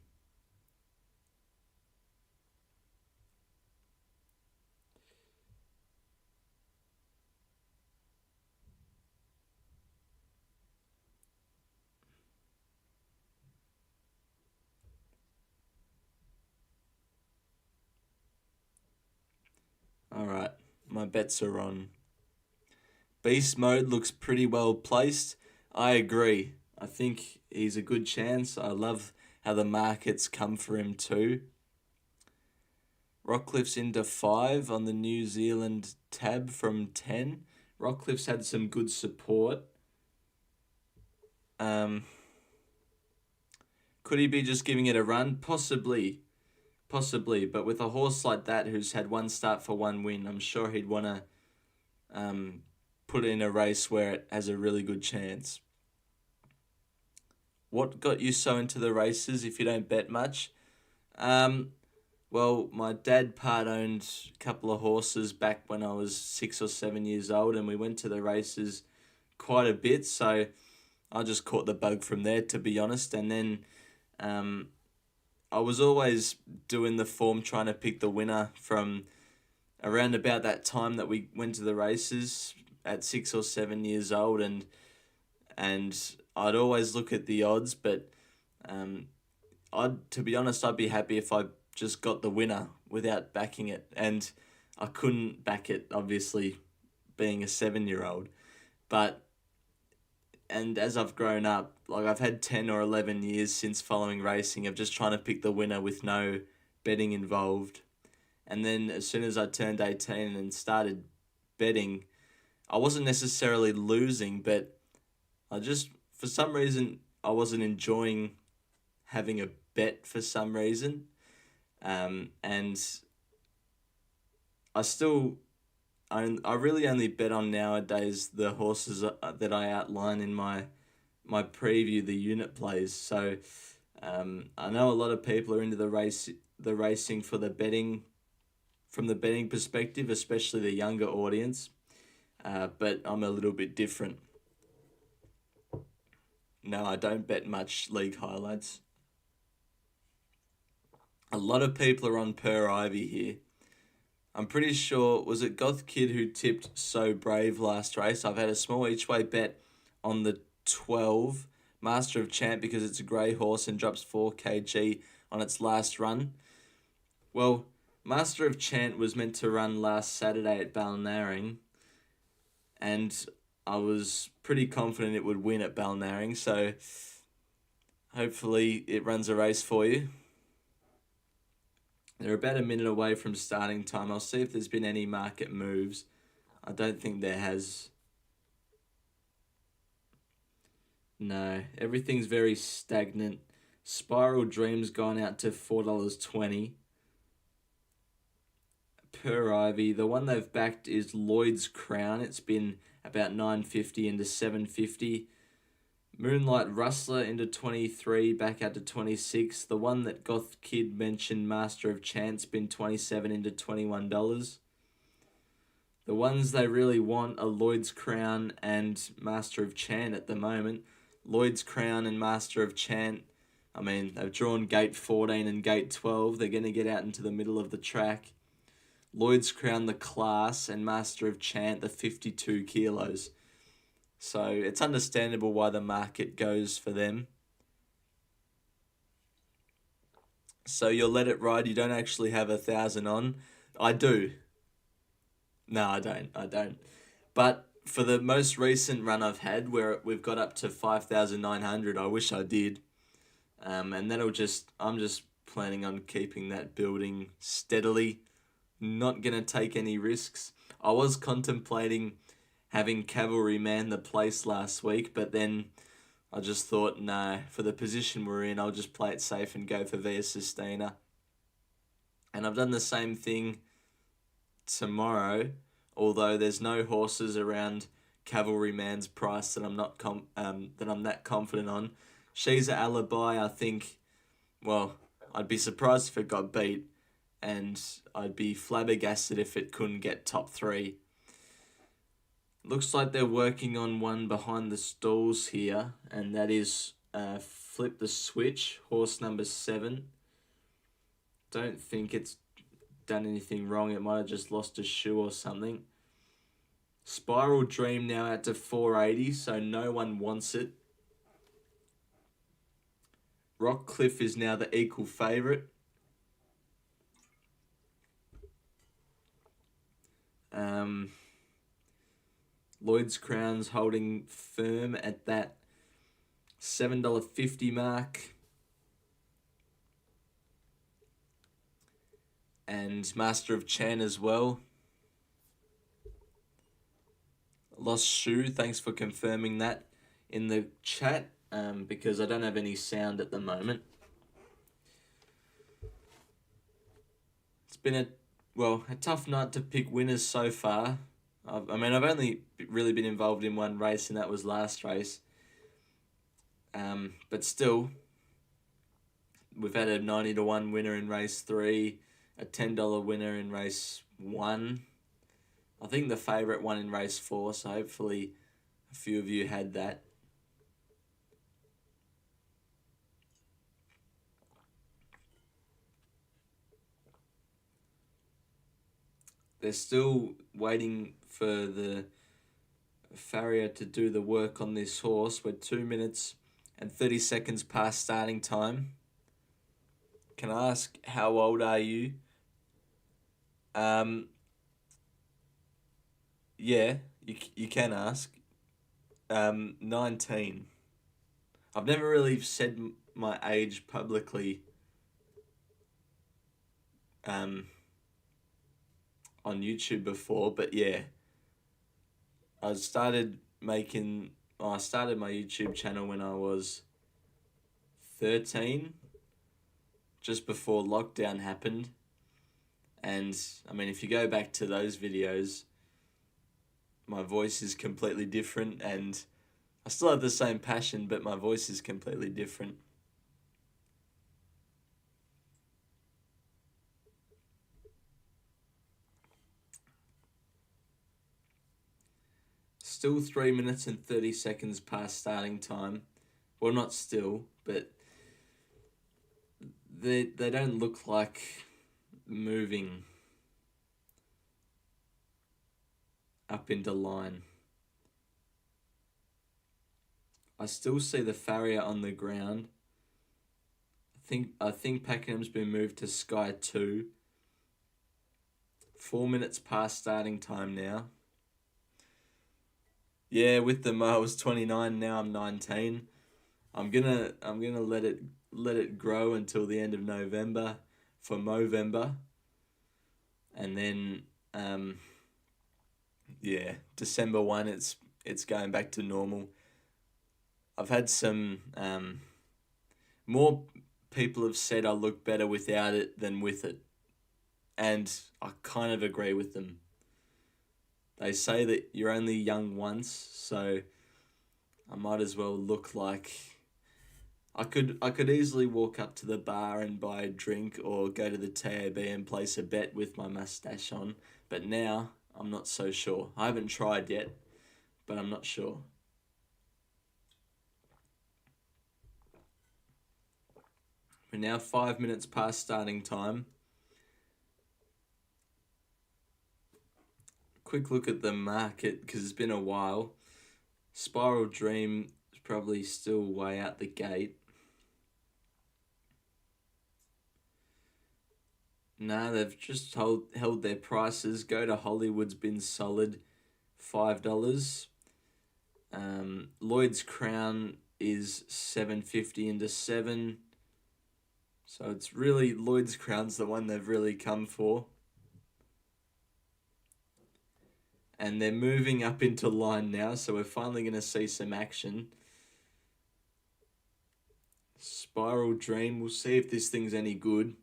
Speaker 1: Alright, my bets are on. Beast Mode looks pretty well placed. I agree. I think he's a good chance. I love how the markets come for him too. Rockcliffe's into 5 on the New Zealand tab from 10. Rockcliffe's had some good support. Could he be just giving it a run? Possibly. But with a horse like that who's had one start for one win, I'm sure he'd want to put it in a race where it has a really good chance. What got you so into the races if you don't bet much? Well, my dad part-owned a couple of horses back when I was 6 or 7 years old, and we went to the races quite a bit, so I just caught the bug from there, to be honest. And then I was always doing the form, trying to pick the winner from around about that time that we went to the races at 6 or 7 years old, and I'd always look at the odds, but to be honest, I'd be happy if I just got the winner without backing it, and I couldn't back it, obviously, being a 7-year-old. And as I've grown up, like I've had 10 or 11 years since following racing of just trying to pick the winner with no betting involved. And then as soon as I turned 18 and started betting, I wasn't necessarily losing, but for some reason, I wasn't enjoying having a bet for some reason. And I really only bet on nowadays the horses that I outline in my preview, the unit plays. So I know a lot of people are into the racing for the betting, from the betting perspective, especially the younger audience. But I'm a little bit different. No, I don't bet much league highlights. A lot of people are on Per Ivy here. I'm pretty sure, was it Goth Kid who tipped So Brave last race? I've had a small each way bet on the 12 Master of Chant because it's a grey horse and drops 4 kg on its last run. Well, Master of Chant was meant to run last Saturday at Balnarring, and I was pretty confident it would win at Balnarring, so hopefully it runs a race for you. They're about a minute away from starting time. I'll see if there's been any market moves. I don't think there has. No, everything's very stagnant. Spiral Dream's gone out to $4.20. Per Ivy, the one they've backed is Lloyd's Crown. It's been about $9.50 into $7.50. Moonlight Rustler into 23, back out to 26. The one that Goth Kid mentioned, Master of Chance, been 27 into $21. The ones they really want are Lloyd's Crown and Master of Chant at the moment. Lloyd's Crown and Master of Chant, I mean, they've drawn gate 14 and gate 12. They're going to get out into the middle of the track. Lloyd's Crown, the class, and Master of Chant, the 52 kilos. So it's understandable why the market goes for them. So you'll let it ride. You don't actually have 1,000 on. I do. No, I don't. But for the most recent run I've had, where we've got up to 5,900, I wish I did. And I'm just planning on keeping that building steadily. Not going to take any risks. I was contemplating having Cavalry man the place last week, but then I just thought, no, for the position we're in, I'll just play it safe and go for Via Sustina. And I've done the same thing tomorrow, although there's no horses around Cavalry man's price that I'm that confident on. She's an alibi, I think. Well, I'd be surprised if it got beat, and I'd be flabbergasted if it couldn't get top 3. Looks like they're working on one behind the stalls here, and that is Flip the Switch, horse number 7. Don't think it's done anything wrong. It might have just lost a shoe or something. Spiral Dream now out to 480, so no one wants it. Rockcliffe is now the equal favourite. Lloyd's Crown's holding firm at that $7.50 mark. and Master of Chan as well. Lost Shoe, thanks for confirming that in the chat, because I don't have any sound at the moment. It's been a tough night to pick winners so far. I've only really been involved in one race, and that was last race. But still, we've had a 90-1 winner in race 3, a $10 winner in race 1. I think the favourite one in race 4, so hopefully a few of you had that. They're still waiting for the farrier to do the work on this horse. We're 2 minutes and 30 seconds past starting time. Can I ask, how old are you? Yeah, you can ask. 19. I've never really said my age publicly on YouTube before, but yeah. I started my YouTube channel when I was 13, just before lockdown happened. And I mean, if you go back to those videos, my voice is completely different, and I still have the same passion, but my voice is completely different. Still 3 minutes and 30 seconds past starting time. Well, not still, but they don't look like moving up into line. I still see the farrier on the ground. I think Pakenham's been moved to Sky 2. 4 minutes past starting time now. Yeah, with them I was 29, now I'm 19. I'm gonna let it grow until the end of November for Movember. And then December 1 it's going back to normal. I've had some more people have said I look better without it than with it. And I kind of agree with them. They say that you're only young once, so I might as well look like I could easily walk up to the bar and buy a drink, or go to the TAB and place a bet with my mustache on. But now I'm not so sure. I haven't tried yet, but I'm not sure. We're now 5 minutes past starting time. Quick look at the market, because it's been a while. Spiral Dream is probably still way out the gate. Nah, they've just held their prices. Go to Hollywood's been solid, $5. Lloyd's Crown is $7.50 into 7. So it's really, Lloyd's Crown's the one they've really come for. And they're moving up into line now, so we're finally going to see some action. Spiral Dream, we'll see if this thing's any good.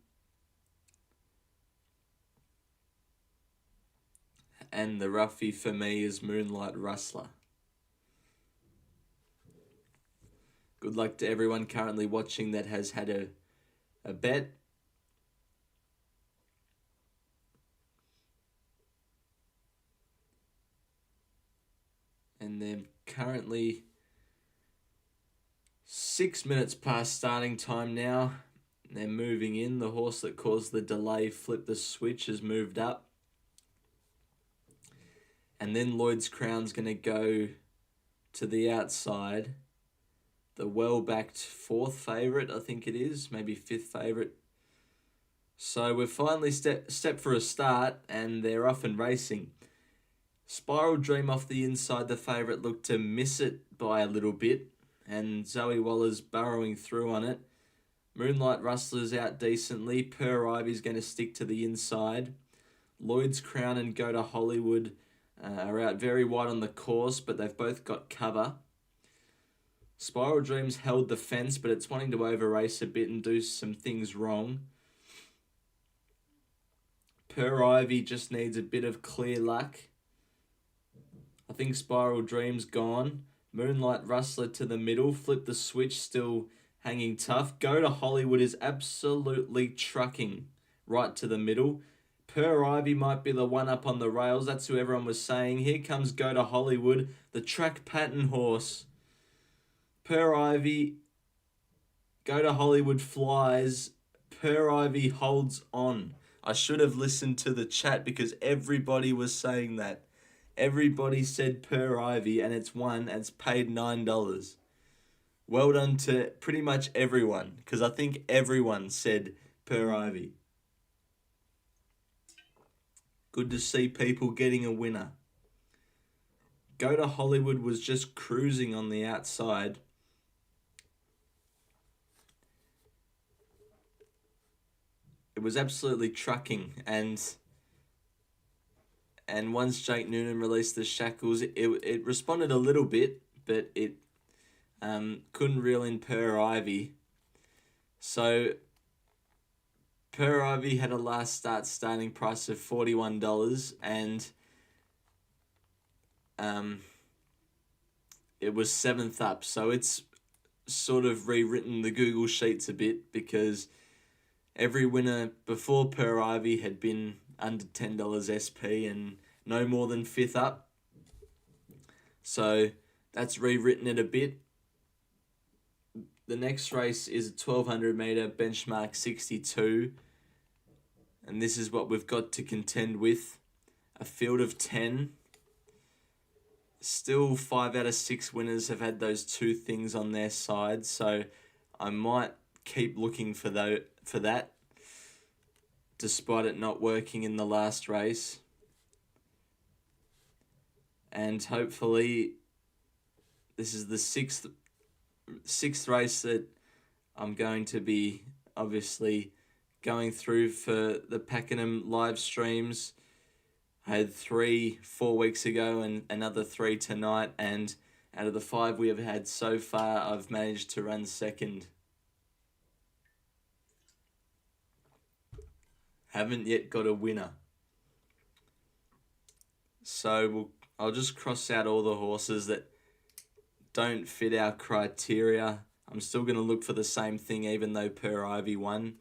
Speaker 1: And the roughie for me is Moonlight Rustler. Good luck to everyone currently watching that has had a bet. And they're currently 6 minutes past starting time now. They're moving in. The horse that caused the delay, Flip the Switch, has moved up. And then Lloyd's Crown's going to go to the outside. The well-backed 4th favourite, I think it is. Maybe 5th favourite. So we've finally stepped for a start, and they're off and racing. Spiral Dream off the inside, the favourite looked to miss it by a little bit, and Zoe Waller's burrowing through on it. Moonlight Rustler's out decently. Per Ivy's going to stick to the inside. Lloyd's Crown and Go to Hollywood are out very wide on the course, but they've both got cover. Spiral Dreams held the fence, but it's wanting to over race a bit and do some things wrong. Per Ivy just needs a bit of clear luck. I think Spiral Dreams gone. Moonlight Rustler to the middle. Flip the Switch still hanging tough. Go to Hollywood is absolutely trucking right to the middle. Per Ivy might be the one up on the rails. That's who everyone was saying. Here comes Go to Hollywood, the track pattern horse. Per Ivy, Go to Hollywood flies. Per Ivy holds on. I should have listened to the chat because everybody was saying that. Everybody said Per Ivy and it's won and it's paid $9. Well done to pretty much everyone because I think everyone said Per Ivy. Good to see people getting a winner. Go to Hollywood was just cruising on the outside. It was absolutely trucking, and once Jake Noonan released the shackles, it responded a little bit, but it couldn't reel in Per Ivy. So Per Ivy had a last start starting price of $41, and it was 7th up. So it's sort of rewritten the Google Sheets a bit because every winner before Per Ivy had been under $10 SP and no more than 5th up. So that's rewritten it a bit. The next race is a 1200 metre benchmark 62. And this is what we've got to contend with. A field of 10. Still 5 out of 6 winners have had those two things on their side. So I might keep looking for that. Despite it not working in the last race. And hopefully this is the sixth race that I'm going to be obviously going through for the Pakenham live streams. I had 3 4 weeks ago and another 3 tonight, and out of the 5 we have had so far, I've managed to run second. Haven't yet got a winner. So I'll just cross out all the horses that don't fit our criteria. I'm still going to look for the same thing even though Per Ivy won.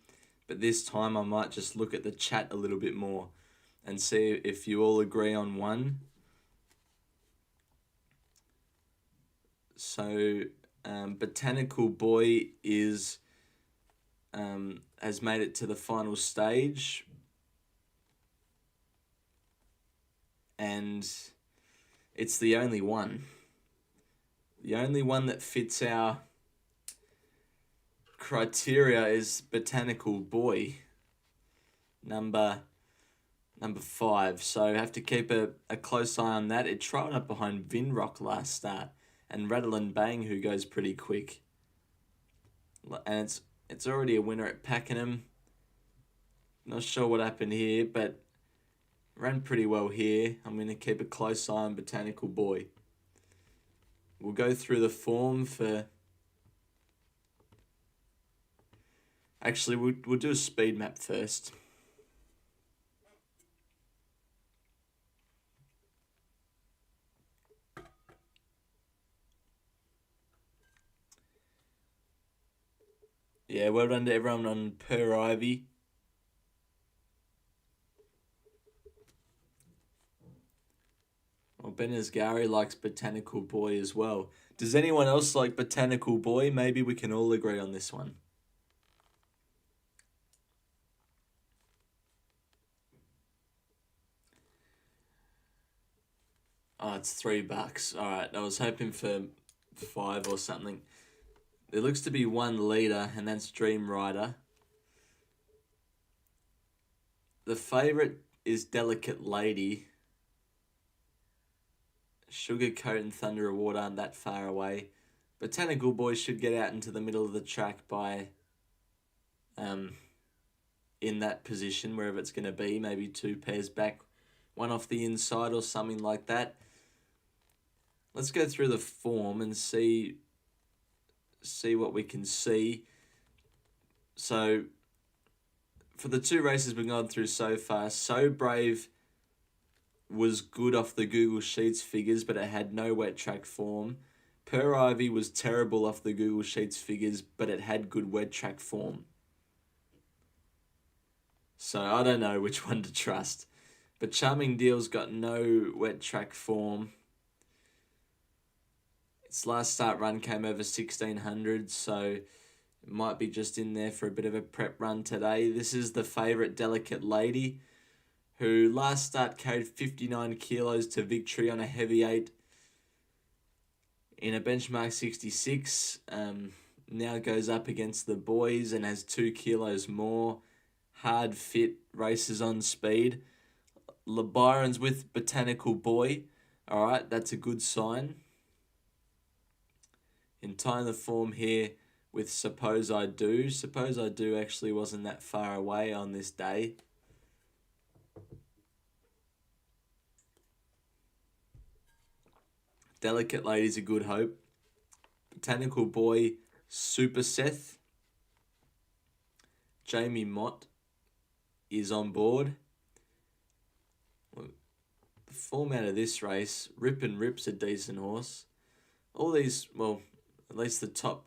Speaker 1: But this time I might just look at the chat a little bit more and see if you all agree on one. So Botanical Boy is has made it to the final stage. And it's the only one. The only one that fits our criteria is Botanical Boy, number 5. So I have to keep a close eye on that. It trialled up behind Vinrock last start and Rattle and Bang, who goes pretty quick. And it's already a winner at Pakenham. Not sure what happened here, but ran pretty well here. I'm going to keep a close eye on Botanical Boy. We'll go through the form for... Actually, we'll do a speed map first. Yeah, well done to everyone on Per Ivy. Well, Ben Asghari likes Botanical Boy as well. Does anyone else like Botanical Boy? Maybe we can all agree on this one. Oh, it's $3. Alright, I was hoping for 5 or something. There looks to be one leader, and that's Dream Rider. The favourite is Delicate Lady. Sugarcoat and Thunder Award aren't that far away. Botanical Boy should get out into the middle of the track by in that position, wherever it's going to be, maybe 2 pairs back, one off the inside or something like that. Let's go through the form and see what we can see. So for the 2 races we've gone through so far, So Brave was good off the Google Sheets figures, but it had no wet track form. Per Ivy was terrible off the Google Sheets figures, but it had good wet track form. So I don't know which one to trust. But Charming Deal's got no wet track form. Its last start run came over 1600, so it might be just in there for a bit of a prep run today. This is the favourite Delicate Lady, who last start carried 59 kilos to victory on a heavy 8 in a benchmark 66. Now goes up against the boys and has 2 kilos more. Hard fit, races on speed. LeBaron's with Botanical Boy. All right, that's a good sign. In tying the form here with Suppose I Do. Suppose I Do actually wasn't that far away on this day. Delicate Lady's a good hope. Botanical Boy, Super Seth. Jamie Mott is on board. Well, the form out of this race, Rip and Rip's a decent horse. All these, well, at least the top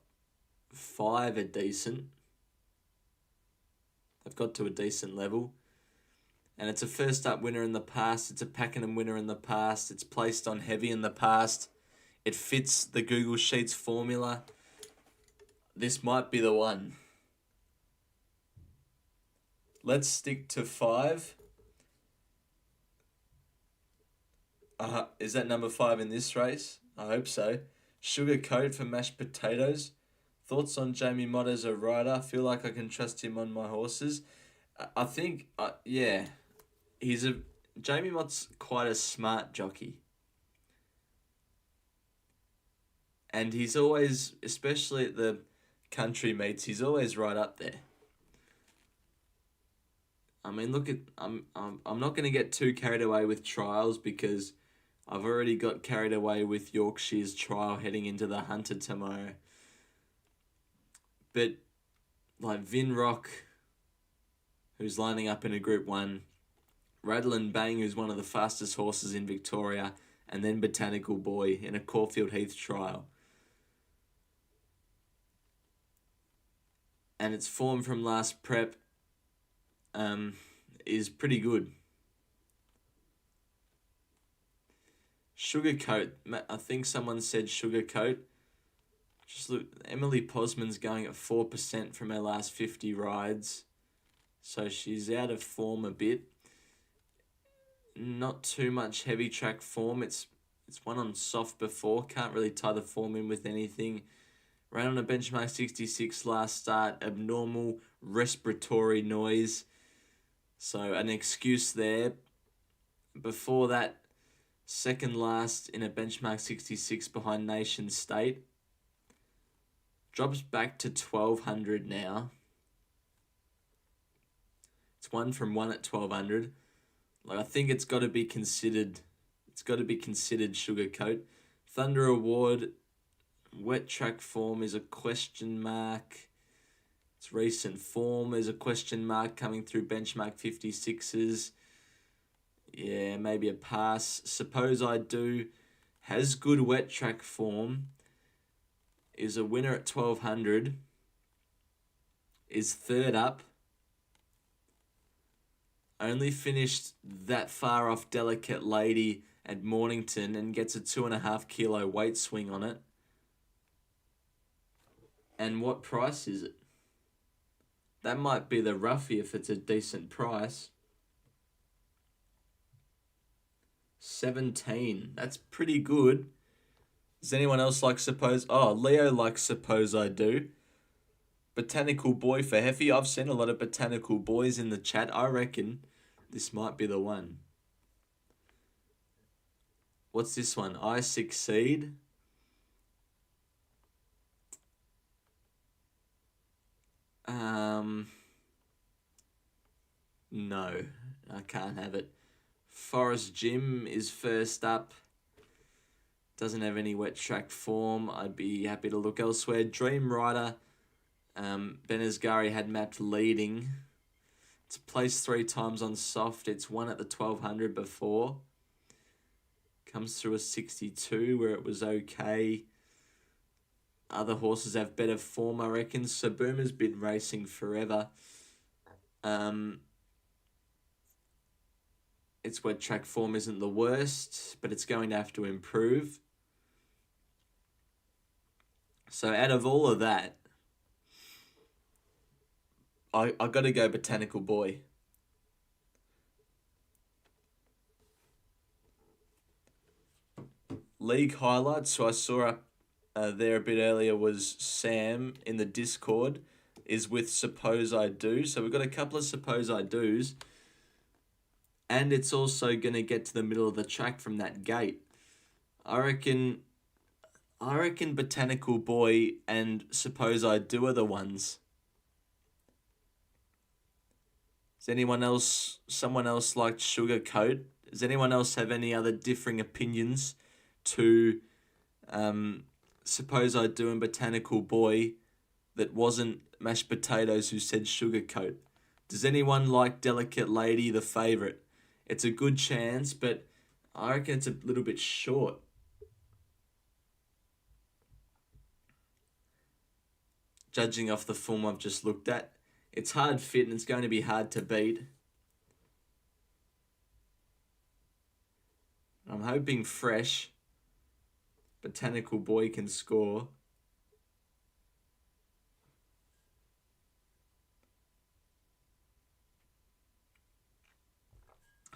Speaker 1: 5 are decent. They've got to a decent level. And it's a first up winner in the past. It's a Pakenham winner in the past. It's placed on heavy in the past. It fits the Google Sheets formula. This might be the one. Let's stick to 5. Is that number 5 in this race? I hope so. Sugar Coat for Mashed Potatoes. Thoughts on Jamie Mott as a rider? I feel like I can trust him on my horses. I think, yeah, Jamie Mott's quite a smart jockey. And he's always, especially at the country meets, he's always right up there. I mean, look at, I'm not going to get too carried away with trials because I've already got carried away with Yorkshire's trial heading into the Hunter tomorrow. But like Vin Rock, who's lining up in a Group 1, Rattle and Bang, who's one of the fastest horses in Victoria, and then Botanical Boy in a Caulfield Heath trial. And its form from last prep is pretty good. Sugar Coat, I think someone said Sugar Coat. Just look, Emily Posman's going at 4% from her last 50 rides. So she's out of form a bit. Not too much heavy track form. It's one on soft before. Can't really tie the form in with anything. Ran on a benchmark 66 last start. Abnormal respiratory noise. So an excuse there. Before that, second last in a benchmark 66 behind Nation State. Drops back to 1200 now. It's 1 from 1 at 1200. Like, I think it's got to be considered. It's got to be considered Sugar Coat. Thunder Award, wet track form is a question mark. Its recent form is a question mark coming through benchmark 56s. Yeah, maybe a pass. Suppose I Do. Has good wet track form. Is a winner at 1200. Is third up. Only finished that far off Delicate Lady at Mornington and gets a 2.5 kilo weight swing on it. And what price is it? That might be the roughie if it's a decent price. 17. That's pretty good. Does anyone else like Suppose? Oh, Leo likes Suppose I Do. Botanical Boy for Heffy. I've seen a lot of Botanical Boys in the chat. I reckon this might be the one. What's this one? I Succeed. Um, no, I can't have it. Forest Gym is first up. Doesn't have any wet track form. I'd be happy to look elsewhere. Dream Rider, Ben Asghari had mapped leading. It's placed 3 times on soft. It's won at the 1200 before. Comes through a 62 where it was okay. Other horses have better form, I reckon. Sabooma's been racing forever. Its wet track form isn't the worst, but it's going to have to improve. So out of all of that, I got to go Botanical Boy. League highlights, so I saw up there a bit earlier, was Sam in the Discord is with Suppose I Do. So we've got a couple of Suppose I Do's. And it's also going to get to the middle of the track from that gate. I reckon Botanical Boy and Suppose I Do are the ones. Does someone else like Sugar Coat? Does anyone else have any other differing opinions to Suppose I Do and Botanical Boy that wasn't Mashed Potatoes who said Sugar Coat? Does anyone like Delicate Lady, the favourite? It's a good chance, but I reckon it's a little bit short. Judging off the form I've just looked at, it's hard fit and it's going to be hard to beat. I'm hoping Fresh, Botanical Boy can score.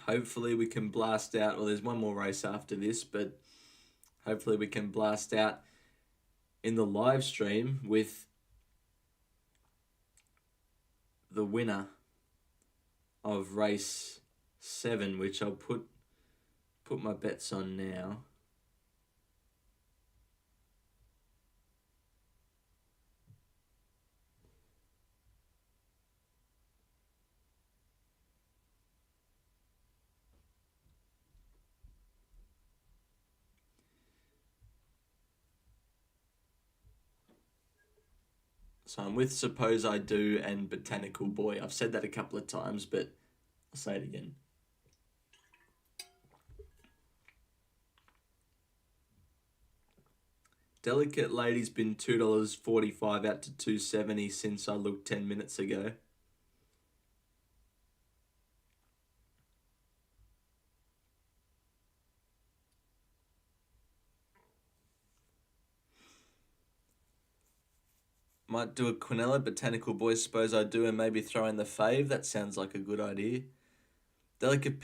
Speaker 1: Hopefully we can blast out. Well, there's one more race after this, but hopefully we can blast out in the live stream with the winner of race 7, which I'll put my bets on now. So I'm with Suppose I Do and Botanical Boy. I've said that a couple of times, but I'll say it again. Delicate Lady's been $2.45 out to $2.70 since I looked 10 minutes ago. Might do a Quinella, Botanical Boy, Suppose I Do, and maybe throw in the fave. That sounds like a good idea. Delicate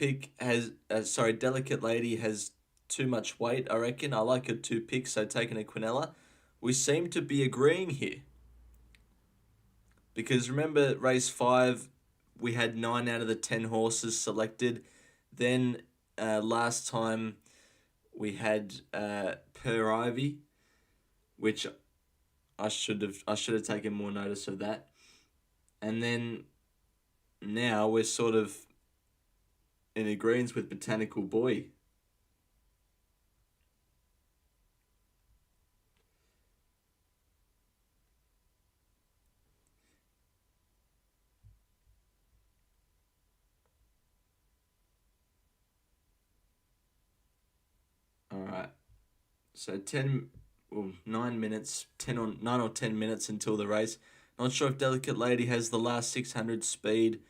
Speaker 1: Lady has too much weight, I reckon. I like her 2 picks, so taking a Quinella. We seem to be agreeing here. Because remember, race 5, we had 9 out of the 10 horses selected. Then last time we had Per Ivy, which I should have taken more notice of that. And then now we're sort of in agreement with Botanical Boy. All right. So 9 minutes, 9 or 10 minutes until the race. Not sure if Delicate Lady has the last 600 speed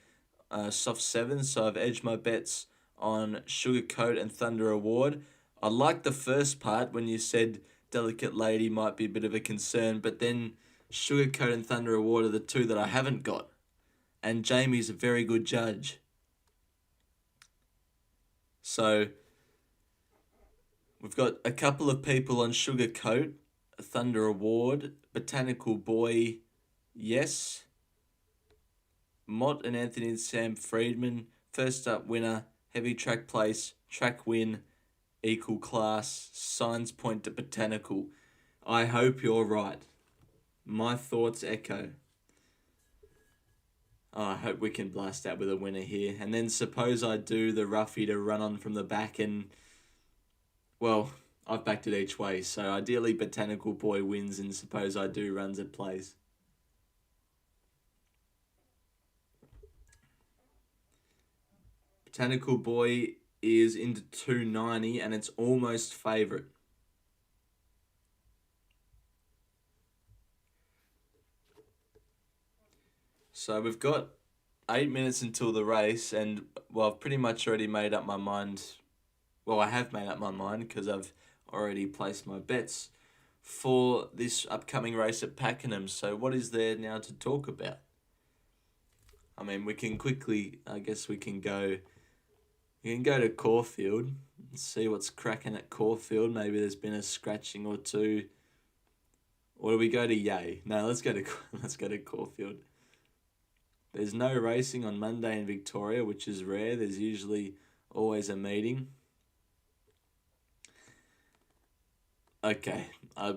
Speaker 1: soft 7, so I've edged my bets on Sugar Coat and Thunder Award. I liked the first part when you said Delicate Lady might be a bit of a concern, but then Sugar Coat and Thunder Award are the 2 that I haven't got. And Jamie's a very good judge. So we've got a couple of people on Sugar Coat, Thunder Award, Botanical Boy, yes. Mott and Anthony and Sam Friedman, first up winner, heavy track place, track win, equal class, signs point to Botanical. I hope you're right. My thoughts echo. Oh, I hope we can blast out with a winner here. And then suppose I do the roughie to run on from the back and, well, I've backed it each way. So ideally Botanical Boy wins and suppose I do runs at plays. Botanical Boy is into 290 and it's almost favourite. So we've got 8 minutes until the race, and well, I've pretty much already made up my mind. Well, I have made up my mind because I've already placed my bets for this upcoming race at Pakenham. So what is there now to talk about? I mean, we can quickly, I guess we can go to Caulfield and see what's cracking at Caulfield. Maybe there's been a scratching or two. Or do we go to Yay? No, let's go to Caulfield. There's no racing on Monday in Victoria, which is rare. There's usually always a meeting. Okay, I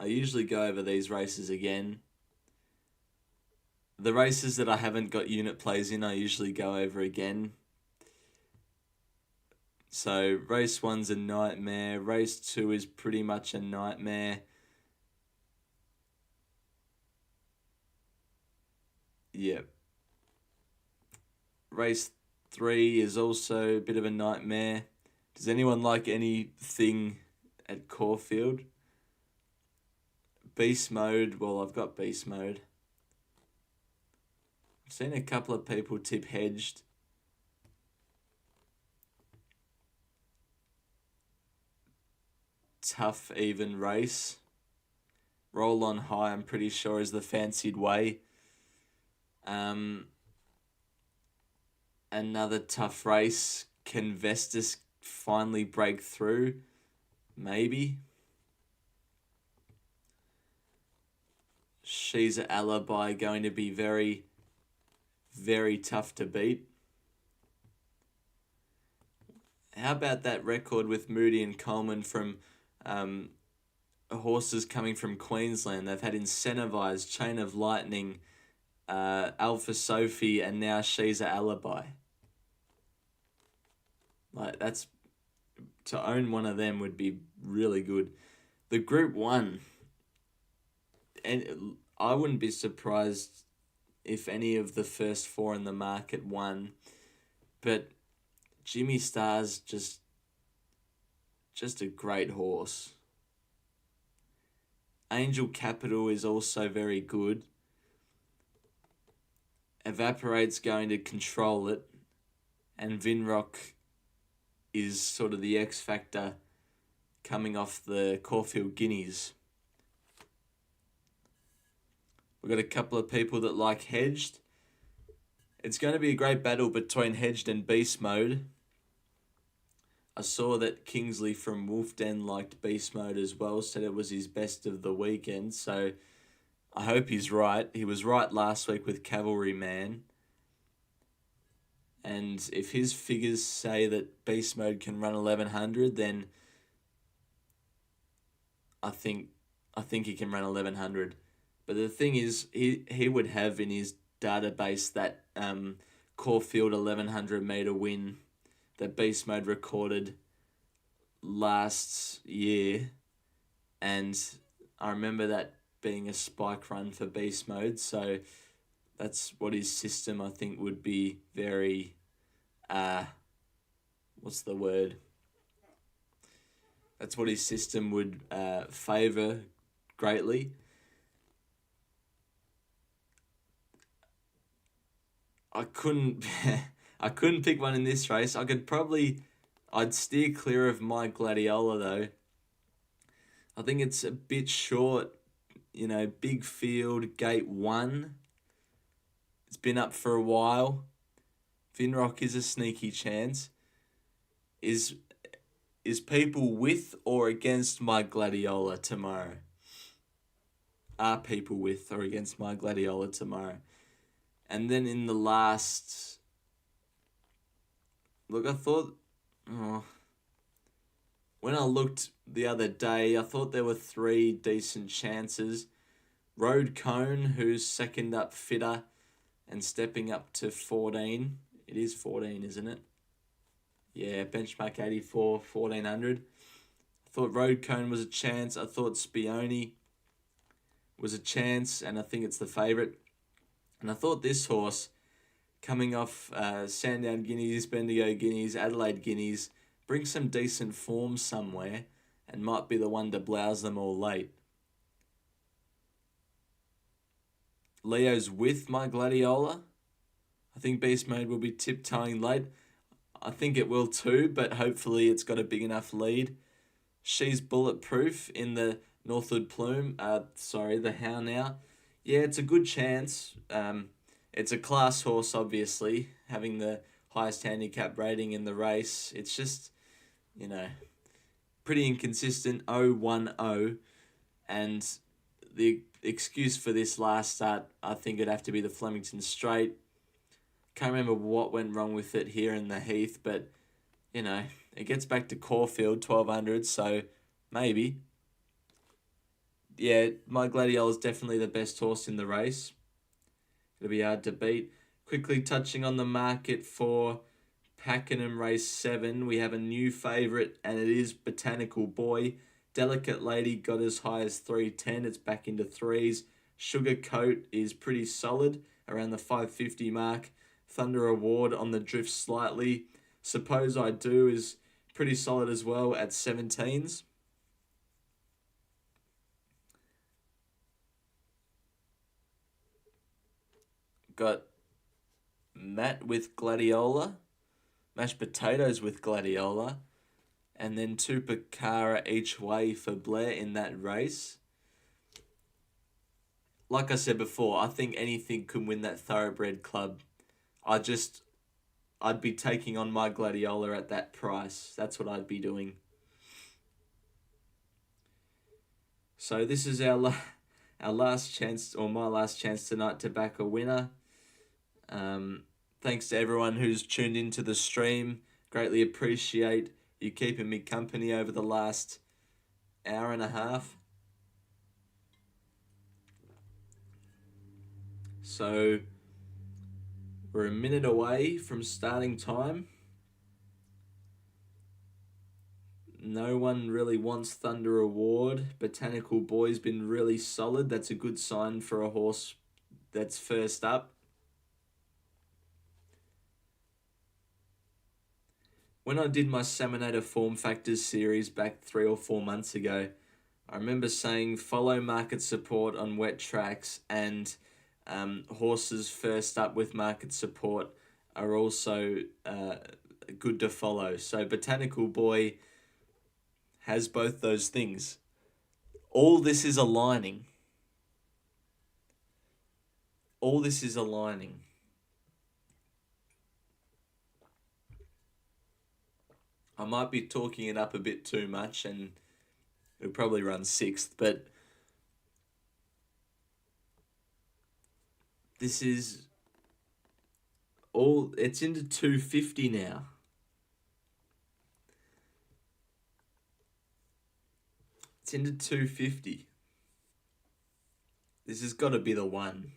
Speaker 1: usually go over these races again. The races that I haven't got unit plays in, I usually go over again. So race 1's a nightmare. Race 2 is pretty much a nightmare. Yep. Race 3 is also a bit of a nightmare. Does anyone like anything at Caulfield? Beast mode, well, I've got beast mode. I've seen a couple of people tip hedged. Tough, even race. Roll on high, I'm pretty sure, is the fancied way. Another tough race. Can Vestas finally break through? Maybe. She's an alibi, going to be very, very tough to beat. How about that record with Moody and Coleman from horses coming from Queensland? They've had Incentivized, Chain of Lightning, Alpha Sophie, and now She's an Alibi. Like, that's, to own one of them would be really good. The Group 1, and I wouldn't be surprised if any of the first 4 in the market won, but Jimmy Star's just a great horse. Angel Capital is also very good. Evaporate's going to control it, and Vinrock is sort of the X factor coming off the Caulfield Guineas. We've got a couple of people that like Hedged. It's going to be a great battle between Hedged and Beast Mode. I saw that Kingsley from Wolf Den liked Beast Mode as well, said it was his best of the weekend, so I hope he's right. He was right last week with Cavalry Man. And if his figures say that Beast Mode can run 1100, then I think he can run 1100. But the thing is, he would have in his database that Caulfield 1100 metre win that Beast Mode recorded last year. And I remember that being a spike run for Beast Mode. So that's what his system, I think, would be very, what's the word? That's what his system would favour greatly. I couldn't pick one in this race. I'd steer clear of My Gladiola though. I think it's a bit short, big field, gate 1. It's been up for a while. Vinrock is a sneaky chance. Is people with or against My Gladiola tomorrow? Are people with or against My Gladiola tomorrow? And then in the last... Look, I thought... when I looked the other day, I thought there were 3 decent chances. Road Cone, who's second up fitter, and stepping up to 14. It is 14, isn't it? Yeah, benchmark 84, 1400. I thought Road Cone was a chance. I thought Spione was a chance, and I think it's the favourite. And I thought this horse, coming off Sandown Guineas, Bendigo Guineas, Adelaide Guineas, brings some decent form somewhere and might be the one to blouse them all late. Leo's with my Gladiola. I think Beast Mode will be tiptoeing late. I think it will too, but hopefully it's got a big enough lead. She's bulletproof in the Northwood Plume. The How Now. Yeah, it's a good chance. It's a class horse, obviously, having the highest handicap rating in the race. It's just, pretty inconsistent, 0-1-0. And the excuse for this last start, I think it'd have to be the Flemington Straight. Can't remember what went wrong with it here in the Heath, but, it gets back to Caulfield, 1200, so maybe. Yeah, my Gladiola is definitely the best horse in the race. It'll be hard to beat. Quickly touching on the market for Pakenham Race 7, we have a new favourite, and it is Botanical Boy. Delicate Lady got as high as 310. It's back into threes. Sugar Coat is pretty solid, around the 550 mark. Thunder Award on the drift slightly. Suppose I Do is pretty solid as well at 17s. Got Matt with Gladiola, Mashed Potatoes with Gladiola, and then Tupacara each way for Blair in that race. Like I said before, I think anything could win that Thoroughbred Club. I'd be taking on my Gladiola at that price. That's what I'd be doing. So this is our last chance, or my last chance tonight to back a winner. Thanks to everyone who's tuned into the stream. Greatly appreciate you keeping me company over the last hour and a half. So we're a minute away from starting time. No one really wants Thunder Award. Botanical Boy's been really solid. That's a good sign for a horse that's first up. When I did my Saminator Form Factors series back 3 or 4 months ago, I remember saying follow market support on wet tracks, and horses first up with market support are also good to follow. So Botanical Boy has both those things. All this is aligning. I might be talking it up a bit too much, and it'll probably run 6th, but this is all, it's into 250 now. It's into 250. This has got to be the one.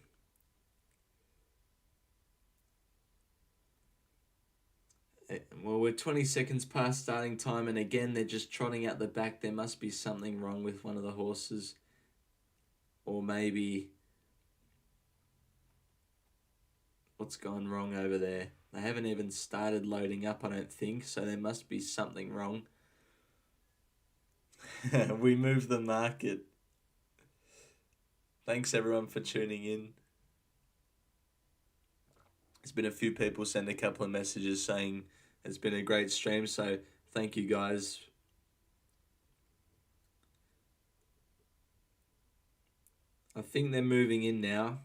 Speaker 1: Well, we're 20 seconds past starting time, and again, they're just trotting out the back. There must be something wrong with one of the horses. Or maybe what's gone wrong over there? They haven't even started loading up, I don't think, so there must be something wrong. We moved the market. Thanks everyone for tuning in. There's been a few people send a couple of messages saying it's been a great stream, so thank you guys. I think they're moving in now.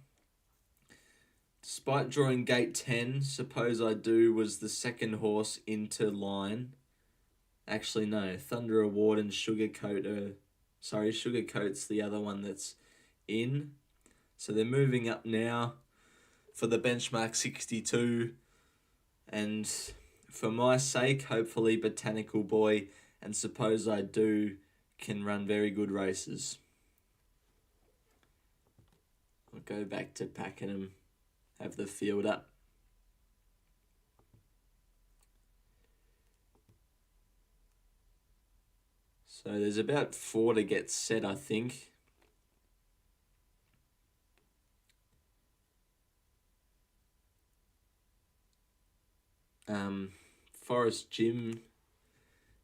Speaker 1: Despite drawing gate 10, Suppose I Do was the second horse into line. Actually, no, Thunder Award and Sugarcoat's the other one that's in. So they're moving up now for the benchmark 62. And for my sake, hopefully Botanical Boy and Suppose I Do can run very good races. I'll go back to Pakenham. have the field up. So there's about 4 to get set, I think. Forest Gym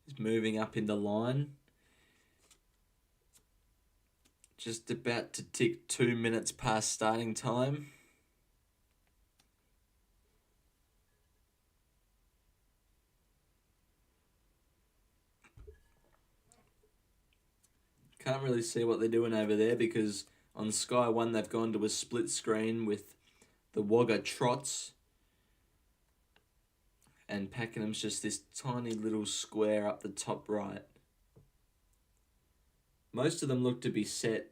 Speaker 1: is moving up in the line. Just about to tick 2 minutes past starting time. Can't really see what they're doing over there because on Sky 1 they've gone to a split screen with the Wagga Trots. And Pakenham's just this tiny little square up the top right. Most of them look to be set.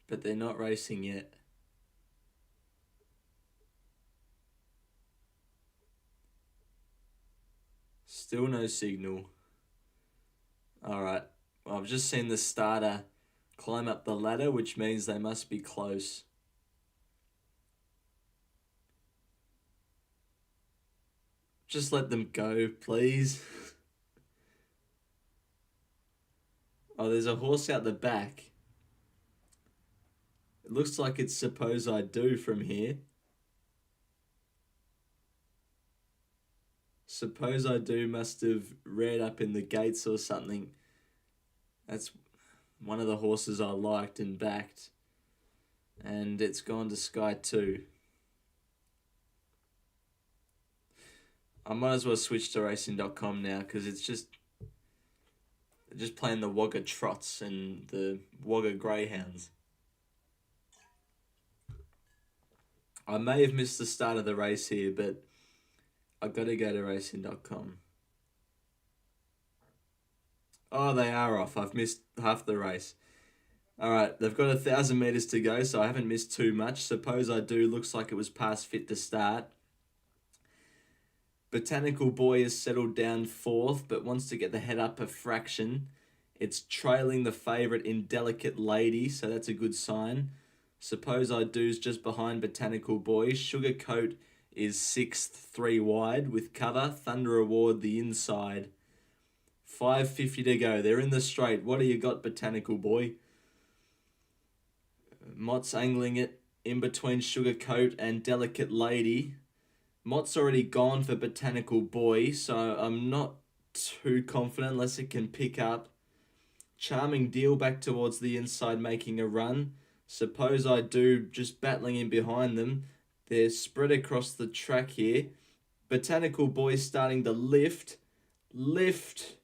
Speaker 1: But they're not racing yet. Still no signal. Alright, well, I've just seen the starter climb up the ladder, which means they must be close. Just let them go, please. Oh, there's a horse out the back. It looks like it's Suppose I Do from here. Suppose I Do must have reared up in the gates or something. That's one of the horses I liked and backed. And it's gone to Sky 2. I might as well switch to racing.com now because it's just playing the Wagga Trots and the Wagga Greyhounds. I may have missed the start of the race here, but I've got to go to racing.com. Oh, they are off. I've missed half the race. Alright, they've got 1,000 metres to go, so I haven't missed too much. Suppose I Do looks like it was past fit to start. Botanical Boy is settled down 4th, but wants to get the head up a fraction. It's trailing the favourite in Delicate Lady, so that's a good sign. Suppose I Do's just behind Botanical Boy. Sugarcoat is 6th, 3 wide, with cover. Thunder Award the inside. 5:50 to go. They're in the straight. What do you got, Botanical Boy? Mott's angling it in between Sugarcoat and Delicate Lady. Mott's already gone for Botanical Boy, so I'm not too confident unless it can pick up. Charming Deal back towards the inside, making a run. Suppose I Do just battling in behind them. They're spread across the track here. Botanical Boy starting to lift. Lift.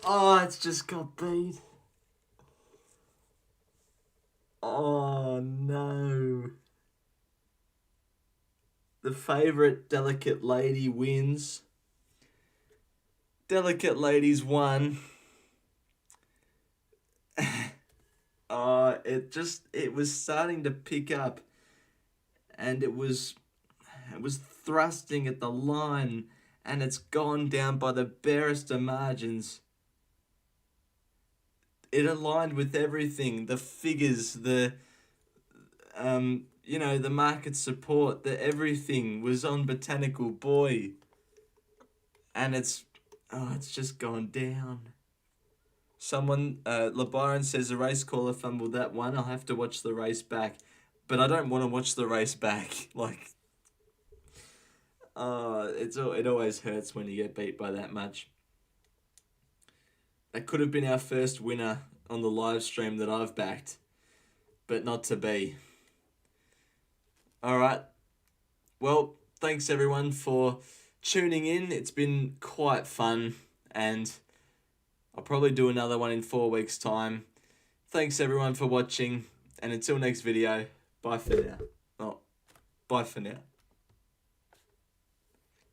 Speaker 1: Oh, it's just got beat. Oh, no. The favourite Delicate Lady wins. Delicate Lady's won. It was starting to pick up, and it was thrusting at the line, and it's gone down by the barest of margins. It aligned with everything, the figures, the market support, everything was on Botanical Boy. And it's just gone down. Someone, LeBaron says a race caller fumbled that one. I'll have to watch the race back. But I don't want to watch the race back. It always hurts when you get beat by that much. That could have been our first winner on the live stream that I've backed. But not to be. Alright. Well, thanks everyone for tuning in. It's been quite fun, and I'll probably do another one in 4 weeks' time. Thanks everyone for watching, and until next video, bye for now. Oh, bye for now.